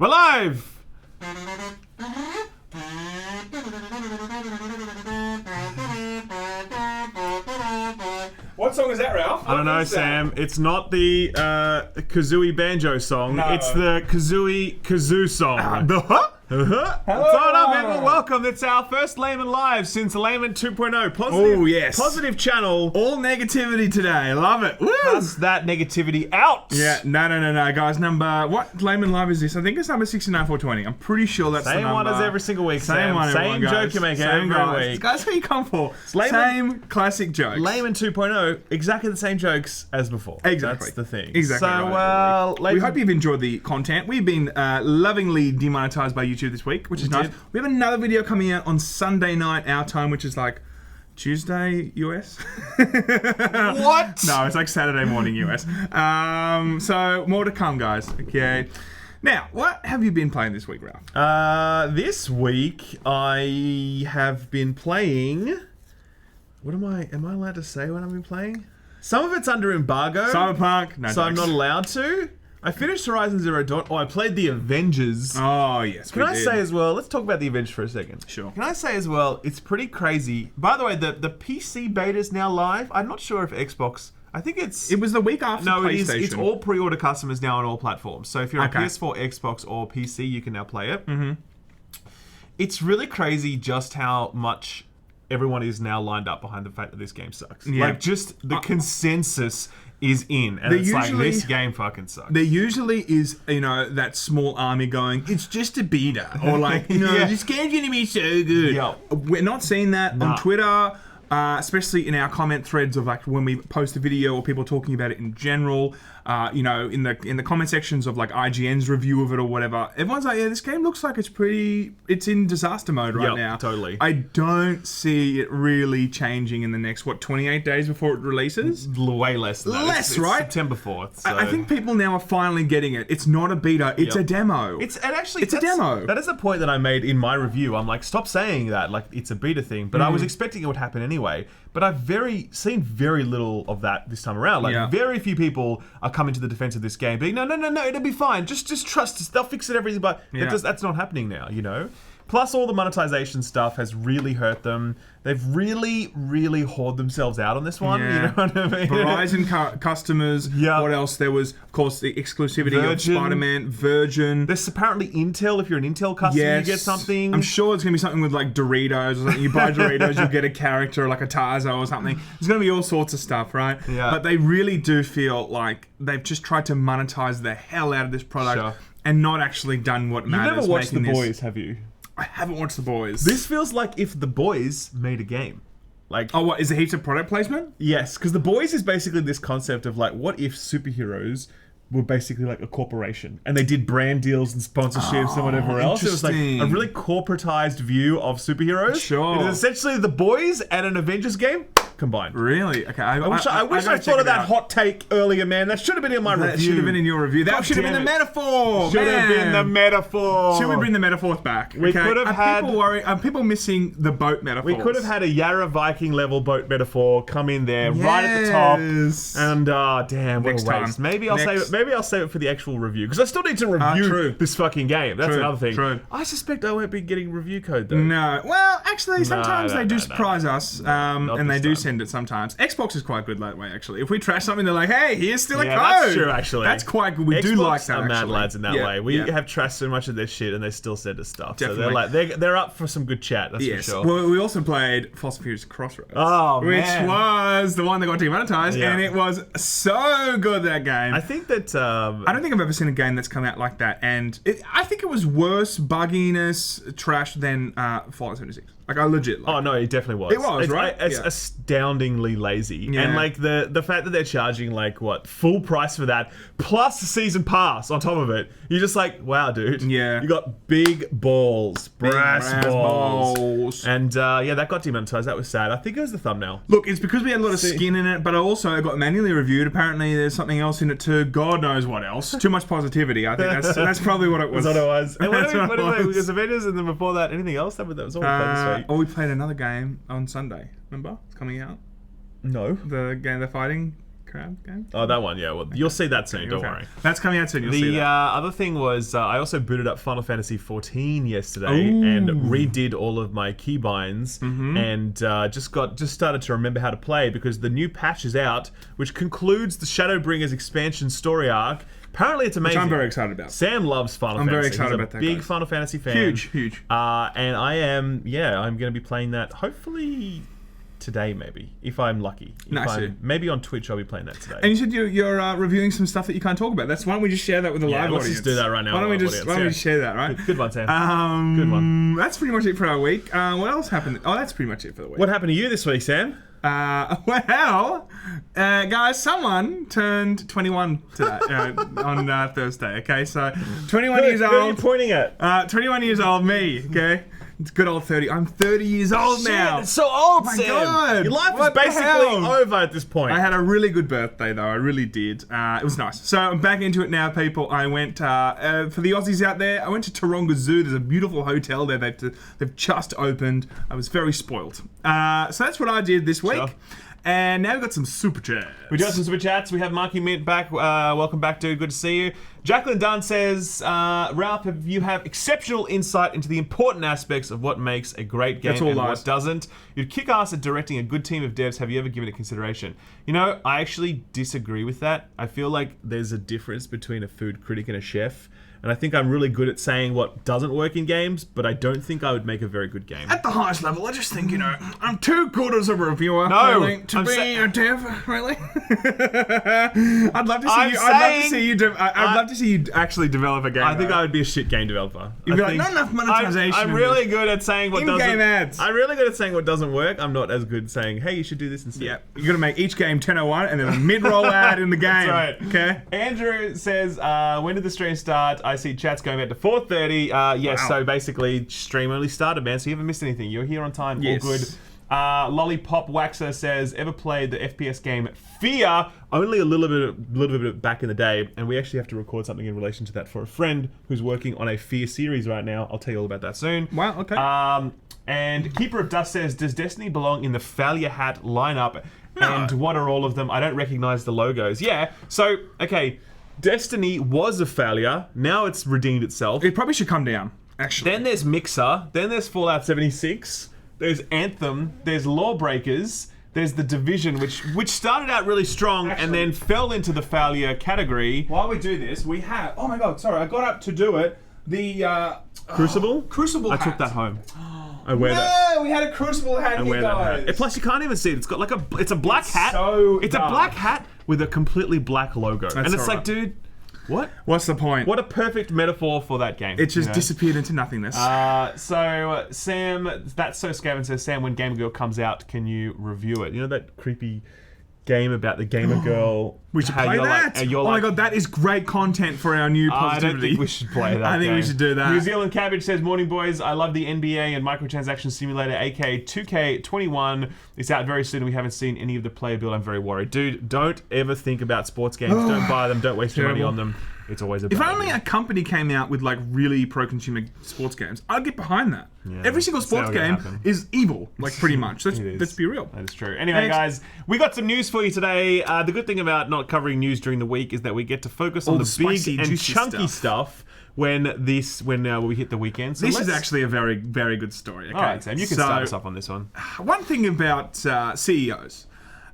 We're live! What song is that, Ralph? I don't know, Sam. It's not the kazooie Banjo song. No. It's the kazoo song. The what? Hello, What's up, people? Welcome. It's our first Layman Live since Layman 2.0. Positive, Oh, yes. Positive channel. All negativity today. I love it. Woo! Pass that negativity out. Yeah, no, guys. What Layman Live is this? I think it's number 69420. I'm pretty sure that's the Same number. one as every single week, Same Sam. one, Same everyone, guys. joke you make Same every guys. week. Guys, who you come for? Layman- Same classic jokes. Layman 2.0, exactly the same jokes as before. Exactly. That's the thing. Exactly. So, right. We ladies- hope you've enjoyed the content. We've been lovingly demonetized by YouTube this week, which is nice. We have another video coming out on Sunday night, our time, which is like Tuesday US. What? No, it's like Saturday morning US. So more to come, guys. Okay. Now, what have you been playing this week, Ralph? This week I have been playing. What am I allowed to say what I've been playing? Some of it's under embargo. Cyberpunk. No, so I'm not allowed to. I finished Horizon Zero Dawn. Oh, I played the Avengers. Oh, yes. Can I say as well, let's talk about the Avengers for a second. Sure. Can I say as well, it's pretty crazy. By the way, the PC beta is now live. I'm not sure if Xbox, I think it's... It was the week after No, PlayStation. it's all pre-order customers now on all platforms. So if you're Okay. on PS4, Xbox, or PC, you can now play it. Mm-hmm. It's really crazy just how much everyone is now lined up behind the fact that this game sucks. Yeah. Like, just the consensus is in, and They it's like, usually- this game fucking sucks. There usually is, that small army going, it's just a beta. Or like, Yeah. this game's gonna be so good. Yeah. We're not seeing that Nah. on Twitter, especially in our comment threads of like when we post a video or people talking about it in general. In the comment sections of like IGN's review of it or whatever. Everyone's like, yeah, this game looks like it's in disaster mode right Yep, now. totally. I don't see it really changing in the next, 28 days before it releases? Way less than that. Less, It's right? September 4th. So. I think people now are finally getting it. It's not a beta, it's Yep. a demo. It's a demo. That is a point that I made in my review. I'm like, stop saying that. Like, it's a beta thing. But I was expecting it would happen anyway. But I've seen very little of that this time around. Like, Yeah. very few people are coming to the defense of this game, being no, it'll be fine. Just trust us. They'll fix it, everything. But Yeah. that's not happening now. Plus, all the monetization stuff has really hurt them. They've really, really hoard themselves out on this one. Yeah. You know what I mean? Verizon customers. Yeah. What else? There was, of course, the exclusivity of Virgin. Spider-Man, Virgin. There's apparently Intel. If you're an Intel customer, you get something. I'm sure it's going to be something with like Doritos or something. You buy Doritos, you'll get a character like a Tarzo or something. There's going to be all sorts of stuff, right? Yeah. But they really do feel like they've just tried to monetize the hell out of this product Sure. and not actually done what You've matters. never watched The making this- Boys, have you? I haven't watched The Boys. This feels like if The Boys made a game. Like, Oh, what? Is it heaps of product placement? yes, because The Boys is basically this concept of like, what if superheroes were basically like a corporation and they did brand deals and sponsorships and whatever else. It was like a interesting. really corporatized view of superheroes. Sure. It is essentially The Boys and an Avengers game combined. Really? Okay. I I wish I gotta check thought of it that out. hot take earlier, man. That should have been in my That review. should have been in your review. That God should have been the damn it. metaphor. Should have been the man. metaphor. Should we bring the metaphors back? We could have had- Are people missing the boat metaphors? We could have had a Yarra Viking level boat metaphor come in there right at the top, Yes. and damn, what Next a waste. time. Maybe I'll Next. save it. Maybe I'll save it for the actual review because I still need to review true. this fucking game. That's True, another thing. true. I suspect I won't be getting review code though. No. Well, actually, sometimes no, they do no, surprise us, not and they this do time. send it sometimes. Xbox is quite good that way, actually. If we trash something, they're like, "Hey, here's still a Yeah, code." that's true. Actually, that's quite good. We do Xbox like that. Are mad actually. lads in that Yeah, way. We yeah. have trashed so much of their shit, and they still send us stuff. Definitely. So they're like they're up for some good chat. That's Yes. for sure. Well, we also played Fast and Furious Crossroads. Oh, which man. was the one that got demonetized, Yeah. and it was so good, that game. I think that I don't think I've ever seen a game that's come out like that, and I think it was worse bugginess, trash than Fallout 76. Like, I legit. Like, Oh no, it definitely was. It was, it's, right? It's Yeah. astoundingly lazy, Yeah. and like the fact that they're charging like what full price for that plus the season pass on top of it. You're just like, wow, dude. Yeah. You got big balls, brass balls. balls. And yeah, that got demonetized. That was sad. I think it was the thumbnail. Look, it's because we had a lot of skin in it, but also it got manually reviewed. Apparently, there's something else in it too. God knows what else. Too much positivity. I think that's probably what it was. That's what it was. And That's what it it was. was Avengers, and then before that, anything else? That was all we played this week. Oh, we played another game on Sunday. Remember? It's coming out. No. The game they're fighting crowd game? Oh, that one, yeah. Well, you'll see that soon. Don't worry. That's coming out soon. You'll see The that. other thing was I also booted up Final Fantasy 14 yesterday and redid all of my keybinds and just started to remember how to play because the new patch is out, which concludes the Shadowbringers expansion story arc. Apparently, it's amazing. Which I'm very excited about. Sam loves Final Fantasy. I'm very excited about that. Big guys. Final Fantasy fan. Huge. And I am, I'm going to be playing that hopefully today, maybe, if I'm lucky. Maybe on Twitch I'll be playing that today. And you said you're reviewing some stuff that you can't talk about. Why don't we just share that with the live audience? Let's just do that right now. Why don't we just share that, right? Good one, Sam. Good one. That's pretty much it for our week. What else happened? Oh, that's pretty much it for the week. What happened to you this week, Sam? Guys, someone turned 21 today on Thursday. Okay, so 21 years old. Who are you pointing at? 21 years old, me. Okay, it's good old 30. I'm 30 years old now. It's so old, My Sam. God. Your life is What the basically hell? over at this point. I had a really good birthday, though. I really did. It was nice. So I'm back into it now, people. I went, for the Aussies out there, I went to Taronga Zoo. There's a beautiful hotel there. They've just opened. I was very spoiled. So that's what I did this week. Sure. And now we've got some super chats. We do have some super chats. We have Marky Mint back. Welcome back, dude. Good to see you. Jacqueline Dunn says, Ralph, you have exceptional insight into the important aspects of what makes a great game and what doesn't. You'd kick ass at directing a good team of devs. Have you ever given it consideration? You know, I actually disagree with that. I feel like there's a difference between a food critic and a chef. And I think I'm really good at saying what doesn't work in games, but I don't think I would make a very good game. At the highest level, I just think, I'm too good as a reviewer, really, to be a dev, really. I'd love to see you actually develop a game. I think I would be a shit game developer. You'd be like, not enough monetization. I'm really good at saying what doesn't. In-game ads. I'm really good at saying what doesn't work. I'm not as good at saying, hey, you should do this instead. Yeah, you're gonna make each game 10:01 and then a mid-roll ad in the game. That's right. Okay. Andrew says, when did the stream start? I see chats going back to 4:30. Yes, wow. So basically, stream only started, man. So you haven't missed anything. You're here on time. Yes. All good. Lollipop Waxer says, ever played the FPS game Fear? Only a little bit back in the day, and we actually have to record something in relation to that for a friend who's working on a Fear series right now. I'll tell you all about that soon. Wow. Okay. And Keeper of Dust says, does Destiny belong in the failure hat lineup? No. And what are all of them? I don't recognize the logos. Yeah. So okay. Destiny was a failure. Now it's redeemed itself. It probably should come down, actually. Then there's Mixer. Then there's Fallout 76. There's Anthem. There's Lawbreakers. There's The Division, which started out really strong and then fell into the failure category. While we do this, we have... Oh my god, sorry, I got up to do it. The... Crucible? Crucible hat. I took that home. I wear that. No, we had a Crucible hat here, guys. Hat. Plus, you can't even see it. It's got like it's a black hat. It's dark. A black hat with a completely black logo. That's and it's like, dude, what? What's the point? What a perfect metaphor for that game. It just disappeared into nothingness. So, Sam, That's So Scaven says, Sam, when Gamer Girl comes out, can you review it? You know that creepy game about the Gamer Girl? We should play that. Oh my god, that is great content for our new positivity. I don't think we should play that. I think we should do that. New Zealand Cabbage says, morning boys, I love the NBA and microtransaction simulator, aka 2K21. It's out very soon and we haven't seen any of the player build. I'm very worried. Dude, don't ever think about sports games. Don't buy them. Don't waste your money on them. It's always a bad If only a company came out with like really pro-consumer sports games, I'd get behind that. Yeah, every single sports game is evil, like pretty much. Let's be real. That is true. Anyway, guys, we got some news for you today. The good thing about not covering news during the week is that we get to focus on the big and chunky stuff when we hit the weekend. So this is actually a very, very good story. Okay, all right, Sam, you can start us off on this one. One thing about CEOs,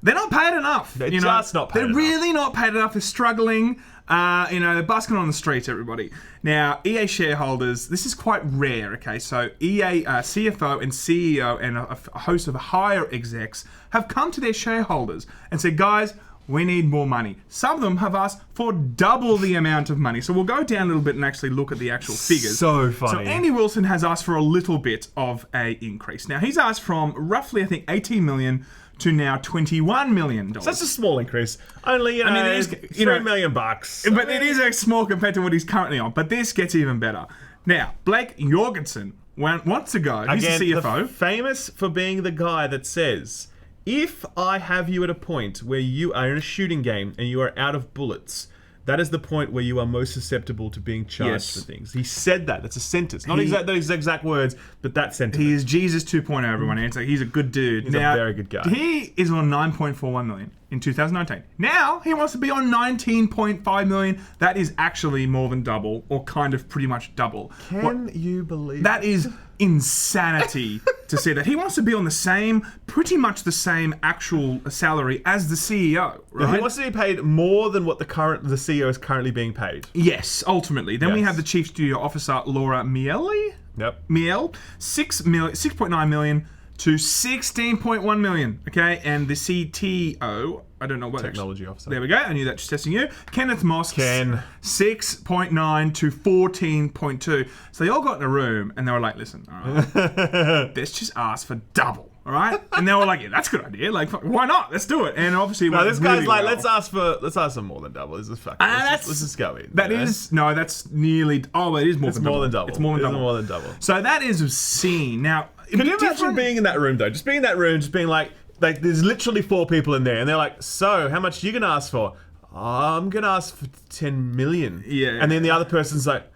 they're not paid enough. They're just not paid enough. They're really not paid enough. They're struggling. They're busking on the streets, everybody. Now, EA shareholders, this is quite rare, okay? So, EA CFO and CEO and a host of higher execs have come to their shareholders and said, guys, we need more money. Some of them have asked for double the amount of money. So we'll go down a little bit and actually look at the actual figures. So funny. So Andy Wilson has asked for a little bit of a increase. Now, he's asked from roughly, I think, 18 million to now $21 million. So that's a small increase. Only, it is, $3 million bucks. But it is small compared to what he's currently on. But this gets even better. Now, Blake Jorgensen wants to go. He's the CFO. Famous for being the guy that says, if I have you at a point where you are in a shooting game and you are out of bullets, that is the point where you are most susceptible to being charged for things. He said that. That's a sentence. Not those exact words, but that sentence. He is Jesus 2.0, everyone. It's like, he's a good dude. He's a very good guy. He is on 9.41 million in 2019. Now, he wants to be on 19.5 million. That is actually more than double, or kind of pretty much double. Can you believe that? Is insanity to see that. He wants to be on pretty much the same actual salary as the CEO, right? He wants to be paid more than what the CEO is currently being paid. Yes, ultimately. Then we have the Chief Studio Officer, Laura Miele. Yep. Miele, 6.9 million to 16.1 million. Okay, and the CTO, I don't know what technology officer. There we go. I knew that. Just testing you. Kenneth Moss. 6.9 to 14.2. So they all got in a room and they were like, "Listen, all right, let's just ask for double." All right, and they were like, "Yeah, that's a good idea. Like, why not? Let's do it." And obviously, this guy's like, "Let's ask for more than double." This is fucking. Let's just go in. That's nearly. Oh, it is more than double. It's more than double. So that is obscene. Now, can you imagine being in that room though? Just being in that room, just being like there's literally 4 people in there, and they're like, "So, how much are you gonna ask for?" I'm gonna ask for 10 million. Yeah. And then the other person's like,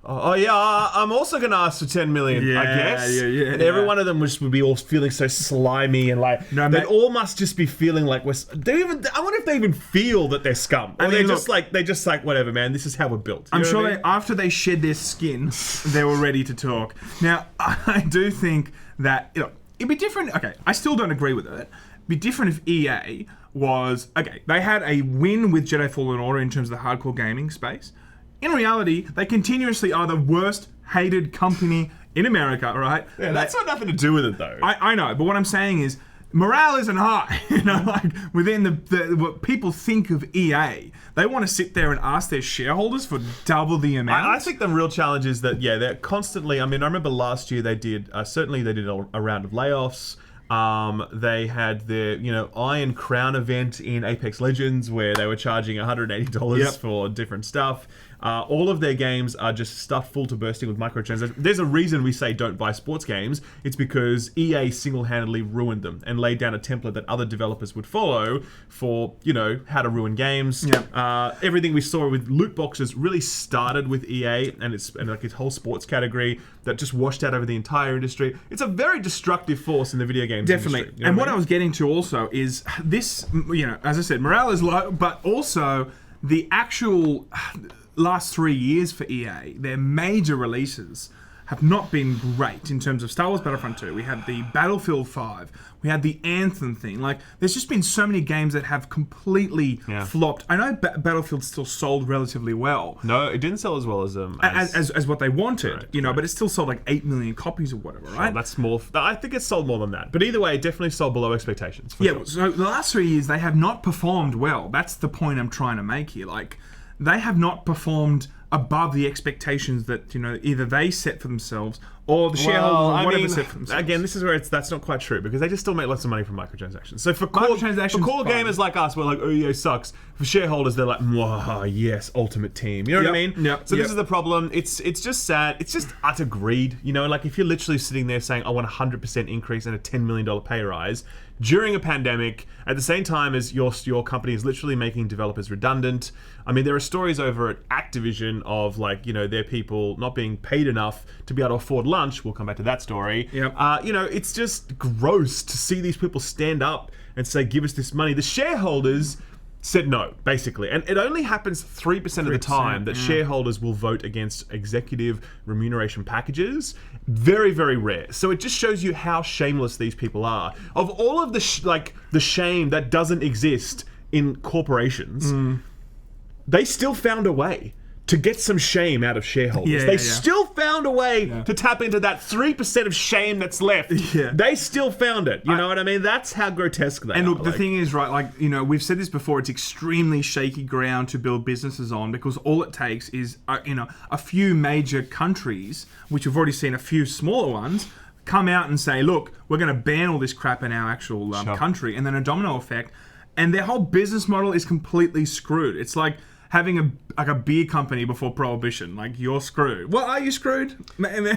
"Oh yeah, I'm also gonna ask for 10 million, I guess." Yeah. And every one of them would be all feeling so slimy and like they all must just be feeling like I wonder if they even feel that they're scum. Or they're just like whatever, man. This is how we're built. I'm sure after they shed their skin, they were ready to talk. Now, I do think that it'd be different. Okay, I still don't agree with it. It'd be different if EA was they had a win with Jedi Fallen Order in terms of the hardcore gaming space. In reality, they continuously are the worst hated company in America, right? Yeah, that's got nothing to do with it, though. I know, but what I'm saying is, morale isn't high. Like within the what people think of EA, they want to sit there and ask their shareholders for double the amount. I think the real challenge is that they're constantly. I mean, I remember last year they did a round of layoffs. They had their, Iron Crown event in Apex Legends where they were charging $180 for different stuff. All of their games are just stuffed full to bursting with microtransactions. There's a reason we say don't buy sports games. It's because EA single-handedly ruined them and laid down a template that other developers would follow for, how to ruin games. Yep. Everything we saw with loot boxes really started with EA and its whole sports category that just washed out over the entire industry. It's a very destructive force in the video games industry. Definitely. And what I was getting to also is this, as I said, morale is low, but also the actual last 3 years for EA, their major releases have not been great in terms of Star Wars Battlefront 2. We had the Battlefield 5. We had the Anthem thing. Like, there's just been so many games that have completely flopped. I know Battlefield still sold relatively well. No, it didn't sell as well as what they wanted, correct. But it still sold like 8 million copies or whatever, right? That's more. I think it sold more than that. But either way, it definitely sold below expectations. For sure. So the last 3 years, they have not performed well. That's the point I'm trying to make here. Like, they have not performed above the expectations that either they set for themselves or the shareholders or whatever set for themselves. Again, this is where that's not quite true because they just still make lots of money from microtransactions. So for core gamers like us, we're like, "Oh, EA sucks." For shareholders, they're like, "Wow, yes, ultimate team." You know what I mean? Yep. So this is the problem. It's just sad. It's just utter greed. Like if you're literally sitting there saying, "I want a 100% increase and a $10 million pay rise," during a pandemic, at the same time as your company is literally making developers redundant. I mean, there are stories over at Activision of their people not being paid enough to be able to afford lunch. We'll come back to that story. Yep. It's just gross to see these people stand up and say, "Give us this money." The shareholders said no, basically. And it only happens 3% of the time that shareholders will vote against executive remuneration packages. Very, very rare. So it just shows you how shameless these people are. Of all of the shame that doesn't exist in corporations, they still found a way to get some shame out of shareholders. They still found a way to tap into that 3% of shame that's left. Yeah. They still found it. You know what I mean? That's how grotesque they are. And look, the thing is, right, we've said this before, it's extremely shaky ground to build businesses on because all it takes is, a few major countries, which we've already seen a few smaller ones, come out and say, "Look, we're going to ban all this crap in our actual country," and then a domino effect, and their whole business model is completely screwed. It's like, having a beer company before Prohibition. Like, you're screwed. Well, are you screwed? Maybe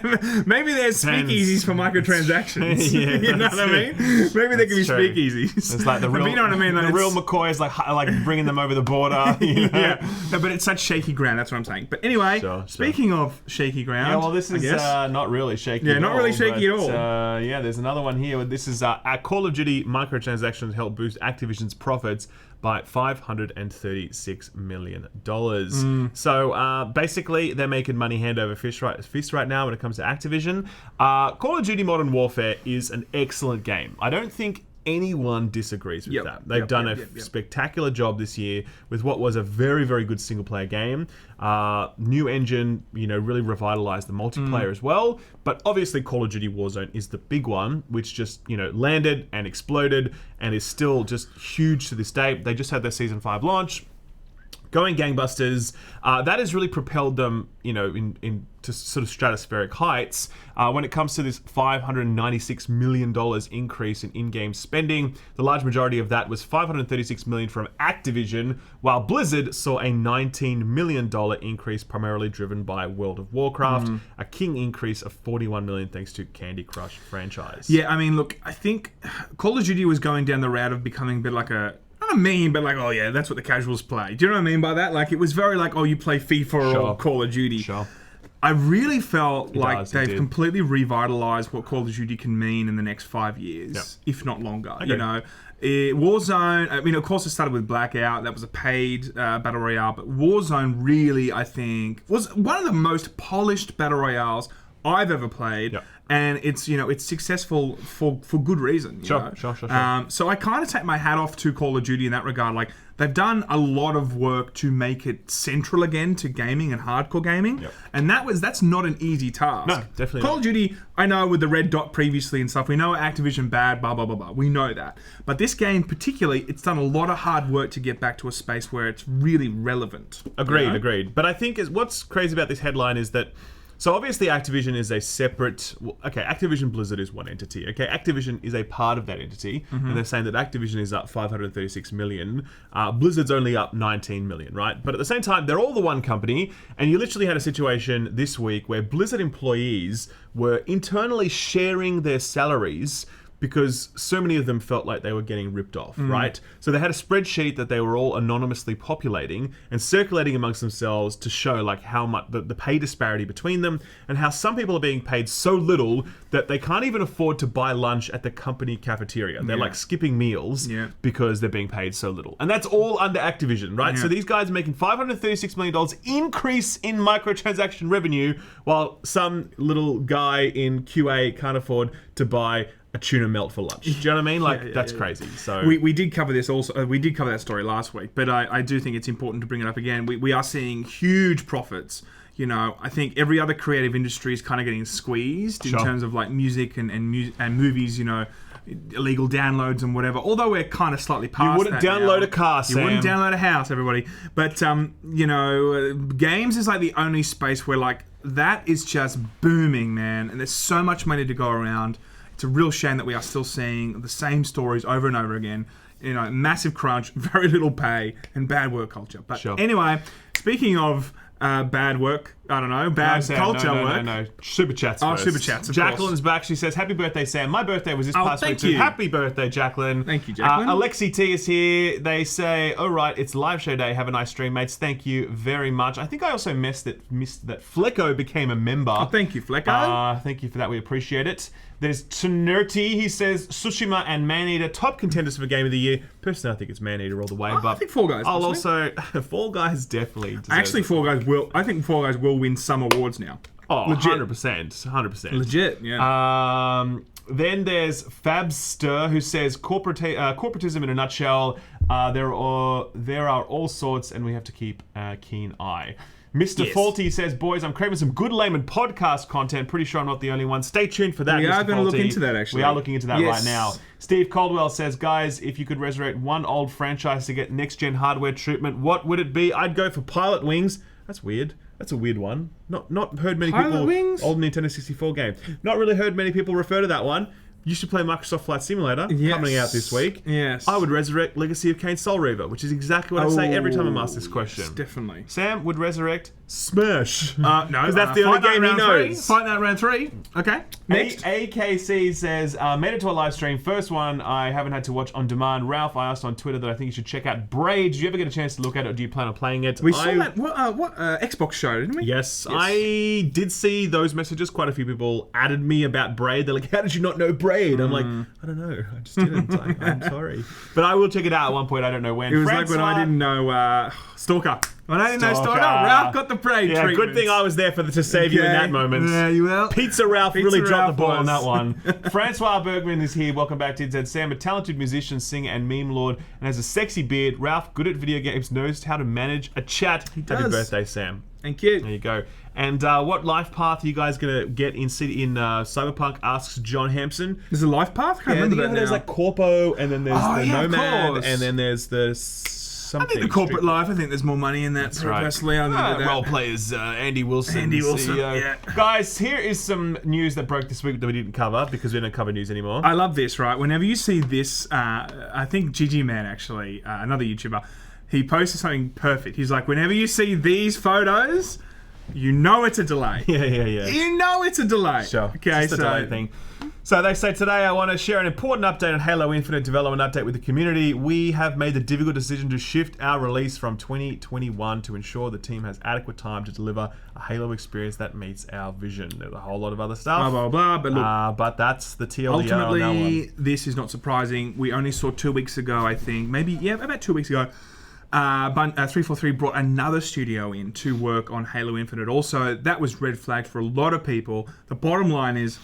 there's speakeasies for microtransactions. Yeah, you know what I mean? Maybe there can be true. speakeasies. It's like the real, you know what I mean? the real McCoy is like bringing them over the border. You know? Yeah, no, but it's such shaky ground. That's what I'm saying. But anyway, speaking of shaky ground, yeah, well, this is not really shaky. Yeah, not really shaky at all. Yeah, there's another one here. This is Call of Duty microtransactions help boost Activision's profits by $536 million. So basically, they're making money hand over fist right now when it comes to Activision. Call of Duty Modern Warfare is an excellent game. I don't think anyone disagrees with that. They've done a spectacular job this year with what was a very, very good single-player game. New engine, really revitalized the multiplayer as well. But obviously, Call of Duty Warzone is the big one, which just landed and exploded and is still just huge to this day. They just had their Season 5 launch. Going gangbusters. That has really propelled them, into sort of stratospheric heights. When it comes to this $596 million increase in in-game spending, the large majority of that was $536 million from Activision, while Blizzard saw a $19 million increase, primarily driven by World of Warcraft, a king increase of $41 million thanks to Candy Crush franchise. Yeah, I mean, look, I think Call of Duty was going down the route of becoming a bit like a... not a meme, but like, oh yeah, that's what the casuals play. Do you know what I mean by that? Like, it was very like, oh, you play FIFA or Call of Duty. Sure. I really felt like they've completely revitalized what Call of Duty can mean in the next 5 years, if not longer. Warzone, I mean, of course it started with Blackout. That was a paid Battle Royale. But Warzone really, I think, was one of the most polished Battle Royales I've ever played. Yep. And it's it's successful for good reason. Sure. So I kind of take my hat off to Call of Duty in that regard. Like, they've done a lot of work to make it central again to gaming and hardcore gaming, and that's not an easy task. No, definitely Call of Duty, I know with the red dot previously and stuff, we know Activision bad, blah blah blah blah. We know that, but this game particularly, it's done a lot of hard work to get back to a space where it's really relevant. Agreed. But I think what's crazy about this headline is that. So obviously Activision is a separate... Activision Blizzard is one entity. Activision is a part of that entity, and they're saying that Activision is up $536 million. Blizzard's only up $19 million, right? But at the same time, they're all the one company, and you literally had a situation this week where Blizzard employees were internally sharing their salaries because so many of them felt like they were getting ripped off, right? So they had a spreadsheet that they were all anonymously populating and circulating amongst themselves to show like how much the pay disparity between them, and how some people are being paid so little that they can't even afford to buy lunch at the company cafeteria. They're like skipping meals because they're being paid so little. And that's all under Activision, right? So these guys are making $536 million increase in microtransaction revenue, while some little guy in QA can't afford to buy a tuna melt for lunch. Do you know what I mean? Like, that's crazy. So we did cover this also. We did cover that story last week, but I do think it's important to bring it up again. We are seeing huge profits. I think every other creative industry is kind of getting squeezed in terms of like music and movies. Illegal downloads and whatever. Although we're kind of slightly past that. You wouldn't download a car, Sam. You wouldn't download a house, everybody. But games is like the only space where like that is just booming, man. And there's so much money to go around. It's a real shame that we are still seeing the same stories over and over again. Massive crunch, very little pay, and bad work culture. But anyway, speaking of bad work, I don't know, bad culture work. No. Super chats first. Super chats, of Jacqueline's back. She says, happy birthday, Sam. My birthday was this past week too. Happy birthday, Jacqueline. Thank you, Jacqueline. Alexi T is here. They say, all right, it's live show day. Have a nice stream, mates. Thank you very much. I think I also missed that Flecko became a member. Oh, thank you, Flecko. Thank you for that. We appreciate it. There's Tsunerti. He says, Tsushima and Maneater, top contenders for Game of the Year. Personally, I think it's Maneater all the way. But I think Fall Guys. I'll also... Fall Guys definitely deserves Actually, I think Fall Guys will win some awards now. Oh, legit. 100%. Legit, yeah. Then there's Fabster, who says, corporatism in a nutshell, there are all sorts, and we have to keep a keen eye. Mr. Faulty says, boys, I'm craving some good Layman podcast content. Pretty sure I'm not the only one. Stay tuned for that, We are going to look into that, actually. We are looking into that right now. Steve Caldwell says, guys, if you could resurrect one old franchise to get next-gen hardware treatment, what would it be? I'd go for Pilot Wings. That's weird. That's a weird one. Not heard many Pilot people... Wings? Old Nintendo 64 game. Not really heard many people refer to that one. You should play Microsoft Flight Simulator, coming out this week. Yes. I would resurrect Legacy of Kain Soul Reaver, which is exactly what I say every time I'm asked this question. Yes, definitely. Sam would resurrect Smash. No, because that's the only game he knows. Fight Night Round 3. Okay. Next. AKC says, made it to a live stream. First one I haven't had to watch on demand. Ralph, I asked on Twitter that I think you should check out Braid. Did you ever get a chance to look at it, or do you plan on playing it? We saw that Xbox show, didn't we? Yes, I did see those messages. Quite a few people added me about Braid. They're like, how did you not know Braid? I'm like, I don't know. I just didn't. I'm sorry. But I will check it out at one point. I don't know when. It was like when I didn't know Stalker. When I didn't know Stalker, Ralph got the Braid treatment. Good thing I was there to save you in that moment. Yeah, you will. Pizza Ralph really dropped the ball on that one. Francois Bergman is here. Welcome back to TZ. Sam, a talented musician, singer, and meme lord, and has a sexy beard. Ralph, good at video games, knows how to manage a chat. Happy birthday, Sam. Thank you. There you go. And what life path are you guys going to get in Cyberpunk, asks John Hampson. There's a life path? I can't remember that now. There's like Corpo, and then there's the Nomad, and then there's the something. I think the corporate life, I think there's more money in that. That's right. Personally, role players, Andy Wilson, CEO. Yeah. Guys, here is some news that broke this week that we didn't cover because we don't cover news anymore. I love this, right? Whenever you see this, I think GG Man, actually, another YouTuber, he posted something perfect. He's like, whenever you see these photos, you know it's a delay. Yeah. You know it's a delay. Sure. Okay, it's a delay thing. So they say, today I want to share an important update on Halo Infinite development update with the community. We have made the difficult decision to shift our release from 2021 to ensure the team has adequate time to deliver a Halo experience that meets our vision. There's a whole lot of other stuff. Blah, blah, blah. But look, but that's the TLDR ultimately, on that one. This is not surprising. We only saw 2 weeks ago, I think. About 2 weeks ago. 343 brought another studio in to work on Halo Infinite. Also, that was red flagged for a lot of people. The bottom line is,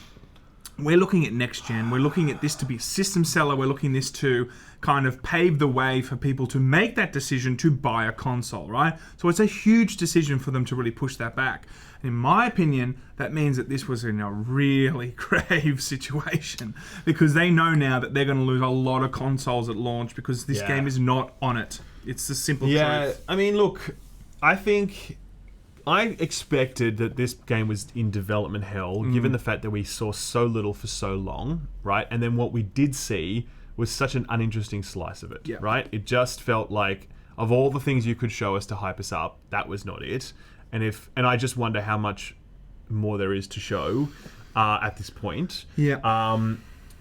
we're looking at next gen. We're looking at this to be a system seller. We're looking at this to kind of pave the way for people to make that decision to buy a console, right? So it's a huge decision for them to really push that back. And in my opinion, that means that this was in a really grave situation because they know now that they're going to lose a lot of consoles at launch because this game is not on it. It's the simple truth. Yeah, I mean, look, I think I expected that this game was in development hell, given the fact that we saw so little for so long, right? And then what we did see was such an uninteresting slice of it, right? It just felt like, of all the things you could show us to hype us up, that was not it. And I just wonder how much more there is to show at this point. Yeah.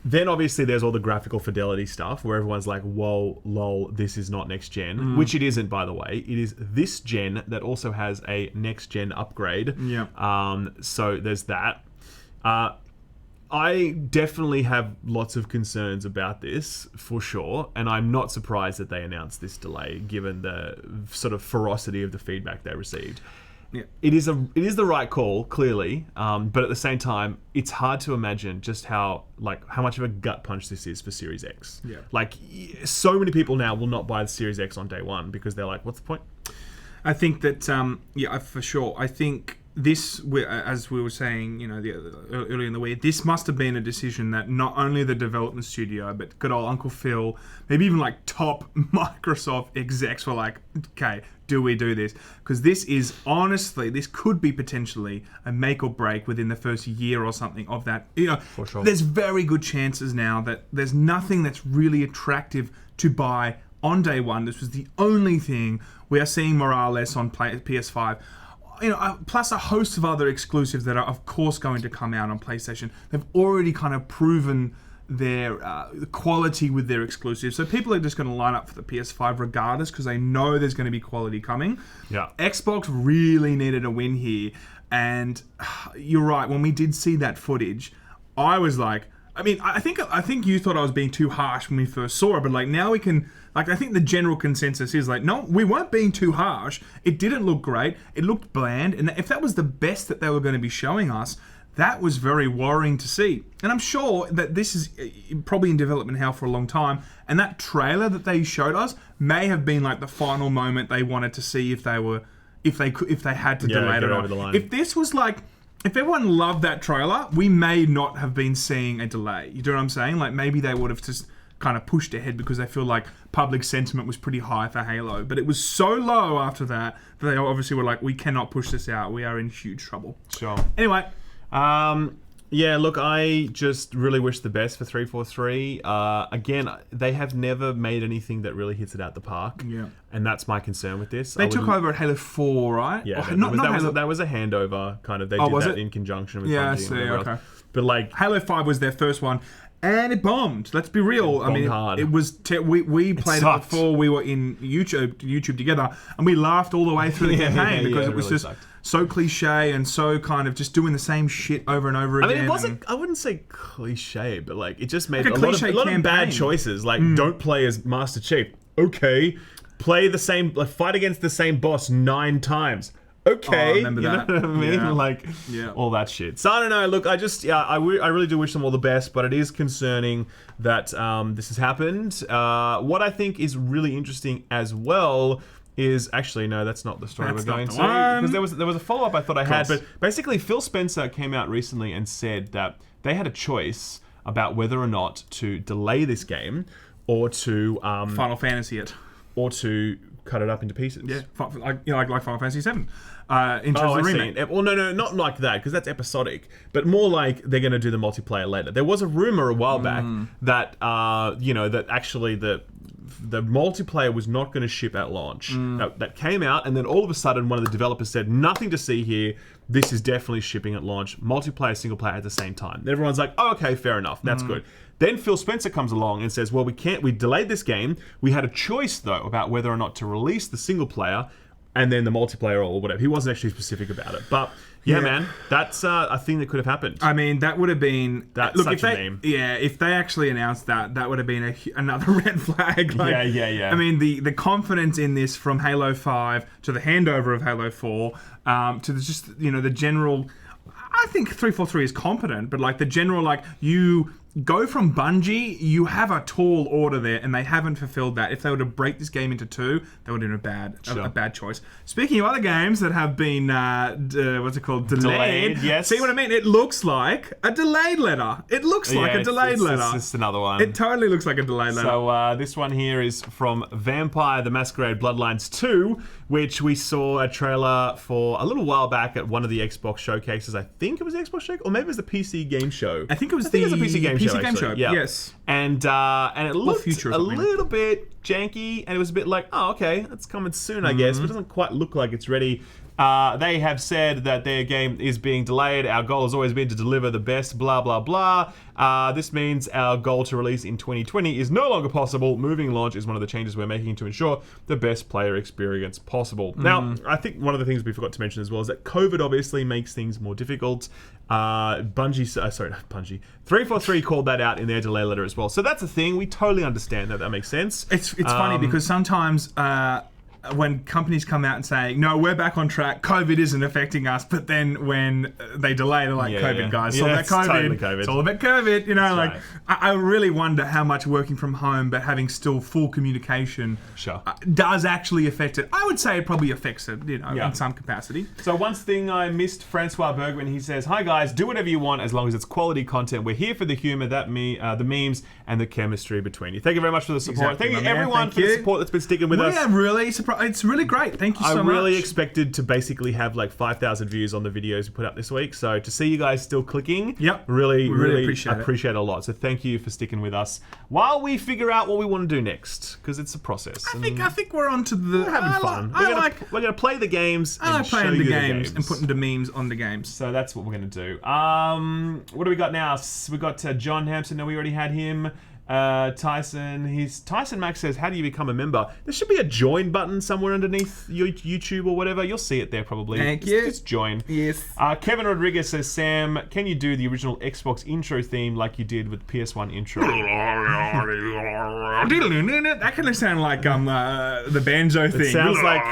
Then obviously there's all the graphical fidelity stuff where everyone's like, whoa, lol, this is not next gen, which it isn't, by the way. It is this gen that also has a next gen upgrade. Yeah. So there's that. I definitely have lots of concerns about this, for sure, and I'm not surprised that they announced this delay, given the sort of ferocity of the feedback they received. Yeah. It is the right call, clearly, but at the same time, it's hard to imagine just how much of a gut punch this is for Series X. Yeah. Like, so many people now will not buy the Series X on day one because they're like, what's the point? I think that, for sure. I think this, as we were saying, earlier in the week, this must have been a decision that not only the development studio, but good old Uncle Phil, maybe even like top Microsoft execs were like, okay, do we do this? Because this is, honestly, this could be potentially a make or break within the first year or something of that. For sure. There's very good chances now that there's nothing that's really attractive to buy on day one. This was the only thing we are seeing Morales on PS5. Plus a host of other exclusives that are, of course, going to come out on PlayStation. They've already kind of proven their quality with their exclusives. So people are just going to line up for the PS5 regardless because they know there's going to be quality coming. Yeah. Xbox really needed a win here. And you're right, when we did see that footage, I was like, I think you thought I was being too harsh when we first saw it, but now we can, I think the general consensus is no, we weren't being too harsh. It didn't look great. It looked bland. And if that was the best that they were going to be showing us, that was very worrying to see. And I'm sure that this is probably in development hell for a long time. And that trailer that they showed us may have been the final moment they wanted to see if they had to delay it over the line. If this was if everyone loved that trailer, we may not have been seeing a delay. You know what I'm saying? Maybe they would have just kind of pushed ahead because they feel like public sentiment was pretty high for Halo. But it was so low after that that they obviously were like, we cannot push this out. We are in huge trouble. Sure. Anyway. Yeah, look, I just really wish the best for 343. Again, they have never made anything that really hits it out the park. Yeah. And that's my concern with this. They took over at Halo 4, right? Yeah, Halo. that was a handover, kind of. They did that in conjunction with Bungie. Yeah, I see, okay. Else. But like... Halo 5 was their first one. And it bombed. Let's be real. Hard. It was. We played it before we were in YouTube together, and we laughed all the way through the campaign because it was really just so cliche and so kind of just doing the same shit over and over again. I mean, it wasn't. I wouldn't say cliche, but like it just made a lot of bad choices. Like, don't play as Master Chief. Okay, play the same. Like, fight against the same boss 9 times. Okay, I remember that. You know what I mean? Yeah. Like, all that shit. So I don't know. Look, I really do wish them all the best, but it is concerning that this has happened. What I think is really interesting as well is actually no, that's not the story we're going to, because there was a follow up I thought I had, but basically Phil Spencer came out recently and said that they had a choice about whether or not to delay this game or to Final Fantasy it, or to cut it up into pieces. Yeah, like Final Fantasy 7. In terms of the remake. Well, no, not like that, because that's episodic. But more like they're going to do the multiplayer later. There was a rumor a while back that that actually the multiplayer was not going to ship at launch. That came out, and then all of a sudden, one of the developers said, "Nothing to see here. This is definitely shipping at launch. Multiplayer, single player at the same time." And everyone's like, "Oh, okay, fair enough. That's good." Then Phil Spencer comes along and says, well, we delayed this game. We had a choice, though, about whether or not to release the single player and then the multiplayer or whatever. He wasn't actually specific about it. But, yeah, man, that's a thing that could have happened. I mean, that would have been... such a meme. Yeah, if they actually announced that would have been another red flag. Like, yeah. I mean, the confidence in this from Halo 5 to the handover of Halo 4 to the general... I think 343 is competent, but like the general, like you go from Bungie, you have a tall order there, and they haven't fulfilled that. If they were to break this game into 2, that would have been a bad choice. Speaking of other games that have been delayed. Yes. See what I mean? It looks like a delayed letter. It looks like a delayed letter. It's just another one. It totally looks like a delayed letter. So this one here is from Vampire the Masquerade Bloodlines 2, which we saw a trailer for a little while back at one of the Xbox showcases. I think it was the Xbox show, or maybe it was the PC game show. I think it was the PC game show. Yeah. Yes. And it looked a little bit janky, and it was a bit like, oh, okay, it's coming soon, I guess, but it doesn't quite look like it's ready. They have said that their game is being delayed. Our goal has always been to deliver the best, blah, blah, blah. This means our goal to release in 2020 is no longer possible. Moving launch is one of the changes we're making to ensure the best player experience possible. Now, I think one of the things we forgot to mention as well is that COVID obviously makes things more difficult. 343 called that out in their delay letter as well. So that's a thing. We totally understand that. That makes sense. It's funny because sometimes... when companies come out and say, no, we're back on track, COVID isn't affecting us, but then when they delay, they're like, COVID, guys. It's all about COVID. Totally COVID. It's all about COVID. You know, That's right. I really wonder how much working from home, but having still full communication does actually affect it. I would say it probably affects it, in some capacity. So one thing I missed, Francois Bergman, he says, hi guys, do whatever you want as long as it's quality content. We're here for the humor, the memes, and the chemistry between you. Thank you very much for the support. Exactly, Thank you everyone for the support that's been sticking with us. We are really surprised. It's really great. Thank you so much. I really expected to basically have like 5,000 views on the videos we put up this week. So to see you guys still clicking, really appreciate it a lot. So thank you for sticking with us while we figure out what we want to do next, because it's a process. I think we're on to the... We're having fun. We're going to play the games I like playing the games and putting the memes on the games. So that's what we're going to do. What do we got now? We got John Hampson. No, we already had him. Tyson Max says, how do you become a member? There should be a join button somewhere underneath your YouTube or whatever. You'll see it there probably. Thank you. Just join. Yes. Kevin Rodriguez says, Sam, can you do the original Xbox intro theme like you did with PS1 intro? That kind of sound like the Banjo thing. It sounds like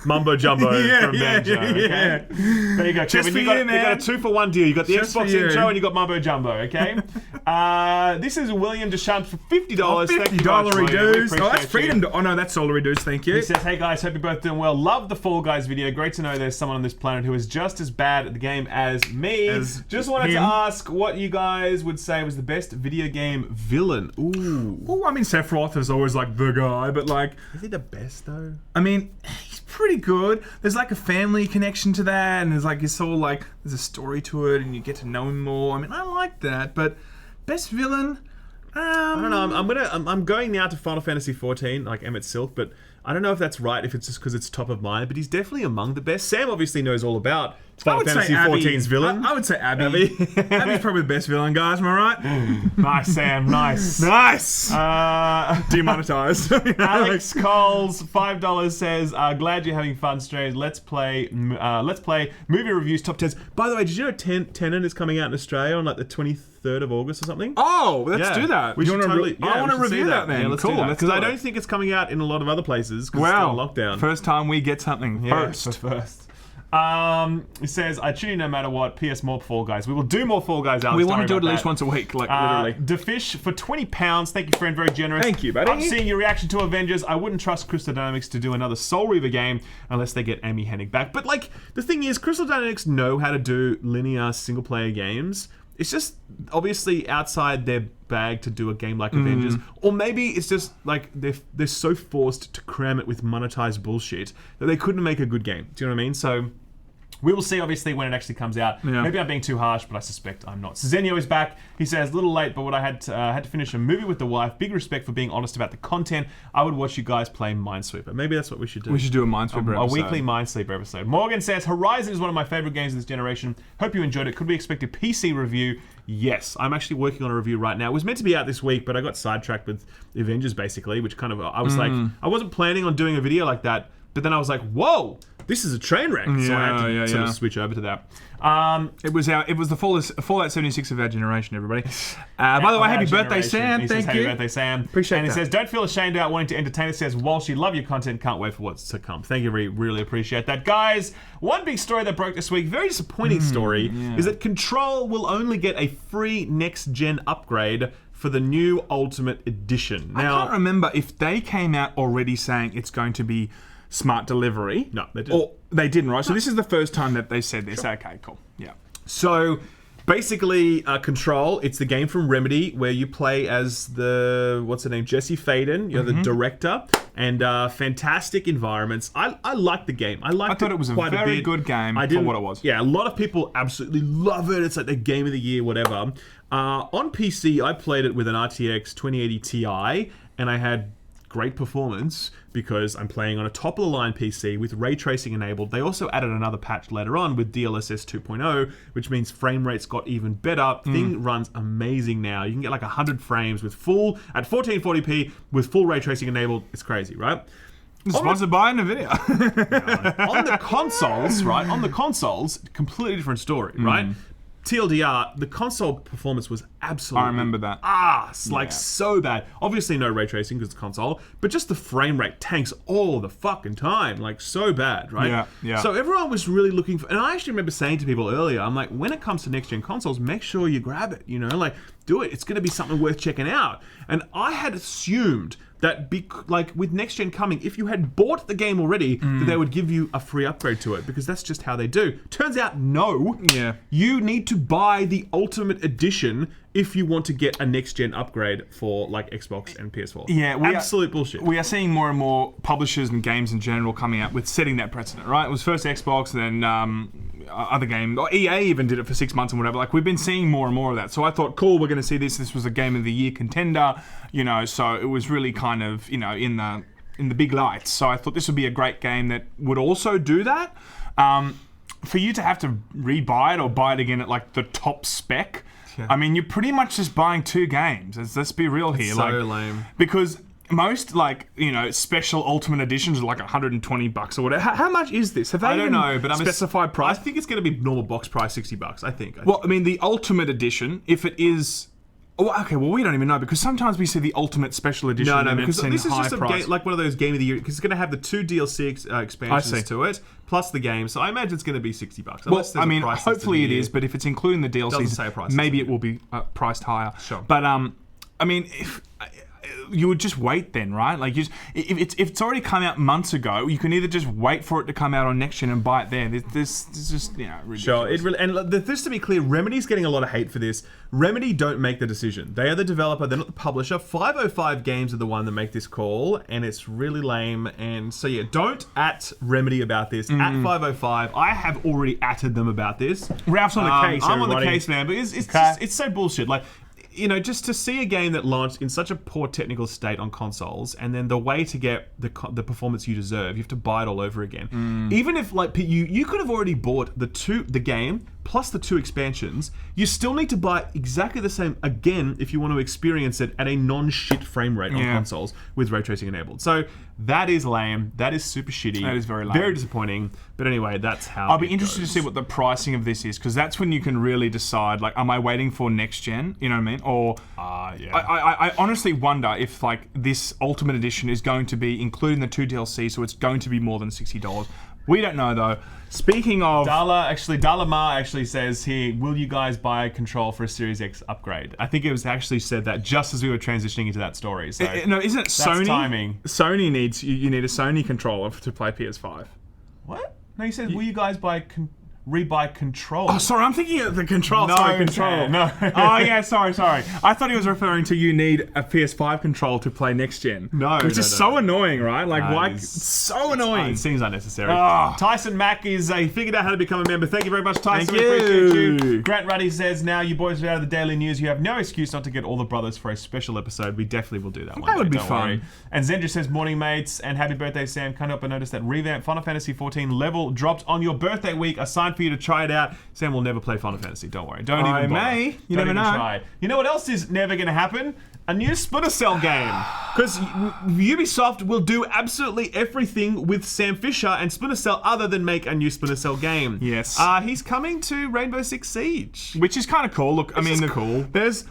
Mumbo Jumbo from Banjo. Okay? There you go, Kevin. You got a 2-for-1 deal. You got the Xbox intro and you got Mumbo Jumbo, okay? This is William Deschamps for $50. $50 dues. Oh, that's freedom. Oh no, that's solary dues. Thank you. He says, "Hey guys, hope you're both doing well. Love the Fall Guys video. Great to know there's someone on this planet who is just as bad at the game as me. Just wanted to ask what you guys would say was the best video game villain." Ooh, I mean, Sephiroth is always like the guy, but like, is he the best though? I mean, he's pretty good. There's like a family connection to that, and there's like it's all like there's a story to it, and you get to know him more. I mean, I like that, but best villain. I don't know. I'm going now to Final Fantasy 14, like Emmett Silk, but I don't know if that's right. If it's just because it's top of mind, but he's definitely among the best. Sam obviously knows all about Final Fantasy 14's villain. I would say Abby. Abby's probably the best villain, guys. Am I right? Nice, Sam. Nice. Nice. Demonetized. Alex Coles, $5 says, "Glad you're having fun streams. Let's play movie reviews top 10s." By the way, did you know Tenet is coming out in Australia on like the 23rd of August or something? Oh, let's do that. I want to review that, man. Yeah, let's do that. Because I don't think it's coming out in a lot of other places because it's still on lockdown. First time we get something first. It says, "I tune in no matter what. PS more Fall Guys. We will do more Fall Guys, Alex. We want to do it at least once a week, like literally." Defish for £20. Thank you, friend. Very generous. Thank you, buddy. I'm seeing your reaction to Avengers. I wouldn't trust Crystal Dynamics to do another Soul Reaver game unless they get Amy Hennig back. But like, the thing is, Crystal Dynamics know how to do linear single-player games. It's just obviously outside their bag to do a game like Avengers, or maybe it's just like they're so forced to cram it with monetized bullshit that they couldn't make a good game. Do you know what I mean? So we will see, obviously, when it actually comes out. Yeah. Maybe I'm being too harsh, but I suspect I'm not. Zenio is back. He says, "Little late, but what I had to finish a movie with the wife. Big respect for being honest about the content. I would watch you guys play Minesweeper." Maybe that's what we should do. We should do a Minesweeper episode. A weekly Minesweeper episode. Morgan says, "Horizon is one of my favorite games of this generation. Hope you enjoyed it. Could we expect a PC review?" Yes, I'm actually working on a review right now. It was meant to be out this week, but I got sidetracked with Avengers, basically, which kind of, I was like, I wasn't planning on doing a video like that, but then I was like, whoa, this is a train wreck. So I had to sort of switch over to that. It was the Fallout 76 of our generation, everybody. By the way, happy birthday, Sam. He Thank says, you. Happy birthday, Sam. Appreciate And that. he says, "Don't feel ashamed about wanting to entertain us." Says, "Walshy, love your content. Can't wait for what's to come." Thank you, really appreciate that. Guys, one big story that broke this week, very disappointing story, is that Control will only get a free next-gen upgrade for the new Ultimate Edition. Now, I can't remember if they came out already saying it's going to be smart delivery. No, they didn't. Or they didn't, right? So this is the first time that they said this. Sure. Okay, cool. Yeah. So basically, Control, it's the game from Remedy where you play as what's her name? Jesse Faden. You're the director, and fantastic environments. I like the game. I thought it was a very good game for what it was. Yeah, a lot of people absolutely love it. It's like the game of the year, whatever. On PC, I played it with an RTX 2080 Ti, and I had great performance because I'm playing on a top-of-the-line PC with ray tracing enabled. They also added another patch later on with DLSS 2.0, which means frame rates got even better. Thing runs amazing now. You can get like 100 frames with at 1440p with full ray tracing enabled. It's crazy, right? Sponsored by NVIDIA. On the consoles, right? On the consoles, completely different story, right? TLDR, the console performance was absolutely... I remember that. So bad. Obviously no ray tracing because it's console, but just the frame rate tanks all the fucking time. Like, so bad, right? Yeah. So everyone was really looking for... And I actually remember saying to people earlier, I'm like, when it comes to next-gen consoles, make sure you grab it, you know? Like, do it. It's going to be something worth checking out. And I had assumed that with next gen coming, if you had bought the game already, that they would give you a free upgrade to it because that's just how they do. Turns out, no. Yeah. You need to buy the Ultimate Edition if you want to get a next gen upgrade for like Xbox and PS4. Yeah, absolute bullshit. We are seeing more and more publishers and games in general coming out with setting that precedent, right? It was first Xbox, and then other game, or EA even did it for 6 months and whatever. Like, we've been seeing more and more of that. So I thought, cool, we're going to see this. This was a Game of the Year contender, you know. So it was really kind of, you know, in the big lights. So I thought this would be a great game that would also do that. For you to have to rebuy it or buy it again at like the top spec. Yeah. I mean, you're pretty much just buying two games. Let's be real here. It's so lame. Because most, like, you know, special Ultimate Editions are like $120 or whatever. How much is this? Have they I don't know, but specified price? I think it's going to be normal box price, $60. I think. Well, I mean, the Ultimate Edition, if it is... Oh, okay, well, we don't even know because sometimes we see the Ultimate Special Edition. No, because this is just like one of those Game of the Year, because it's going to have the 2 DLC expansions to it, plus the game. So I imagine it's going to be $60. Well, I mean, hopefully it is, but if it's including the DLCs, maybe it will be priced higher. Sure. But I mean, if you would just wait then, right? Like, if it's already come out months ago, you can either just wait for it to come out on next gen and buy it there. This is just, ridiculous. Sure. And just to be clear, Remedy's getting a lot of hate for this. Remedy don't make the decision. They are the developer. They're not the publisher. 505 Games are the one that make this call, and it's really lame. And so, yeah, don't at Remedy about this. At 505. I have already atted them about this. Ralph's on the case, I'm on the everybody. case, man. But it's so bullshit. Like, just to see a game that launched in such a poor technical state on consoles, and then the way to get the performance you deserve, you have to buy it all over again. Even if you could have already bought the game plus the 2 expansions, you still need to buy exactly the same again if you want to experience it at a non-shit frame rate on consoles with ray tracing enabled. So that is lame. That is super shitty. That is very lame. Very disappointing. But anyway, that's how I'll be interested to see what the pricing of this is, because that's when you can really decide, like, am I waiting for next gen? You know what I mean? Or I honestly wonder if, like, this Ultimate Edition is going to be including the 2 DLC, so it's going to be more than $60. We don't know, though. Speaking of... Dala Ma actually says here, will you guys buy a control for a Series X upgrade? I think it was actually said that just as we were transitioning into that story. So no, isn't it Sony? That's timing. Sony needs... You need a Sony controller to play PS5. What? No, you said, will you guys rebuy control? Oh, sorry, I'm thinking of the control. No, sorry, control. No. Oh, yeah, sorry. I thought he was referring to you need a PS5 control to play next gen. No, which is so annoying, right? Like, so annoying. It seems unnecessary. Oh. Tyson Mack is figured out how to become a member. Thank you very much, Tyson. Thank we appreciate you. you. Grant Ruddy says, now you boys are out of the daily news. You have no excuse not to get all the brothers for a special episode. We definitely will do that one. That would be don't fun. Worry. And Zendra says, morning mates, and happy birthday, Sam. Can't help but notice that revamped Final Fantasy XIV level dropped on your birthday week. A sign for you to try it out. Sam will never play Final Fantasy. Don't worry. Don't even bother. You never know. Try. You know what else is never going to happen? A new Splinter Cell game. Because Ubisoft will do absolutely everything with Sam Fisher and Splinter Cell other than make a new Splinter Cell game. Yes. He's coming to Rainbow Six Siege. Which is kind of cool. Look, Cool. This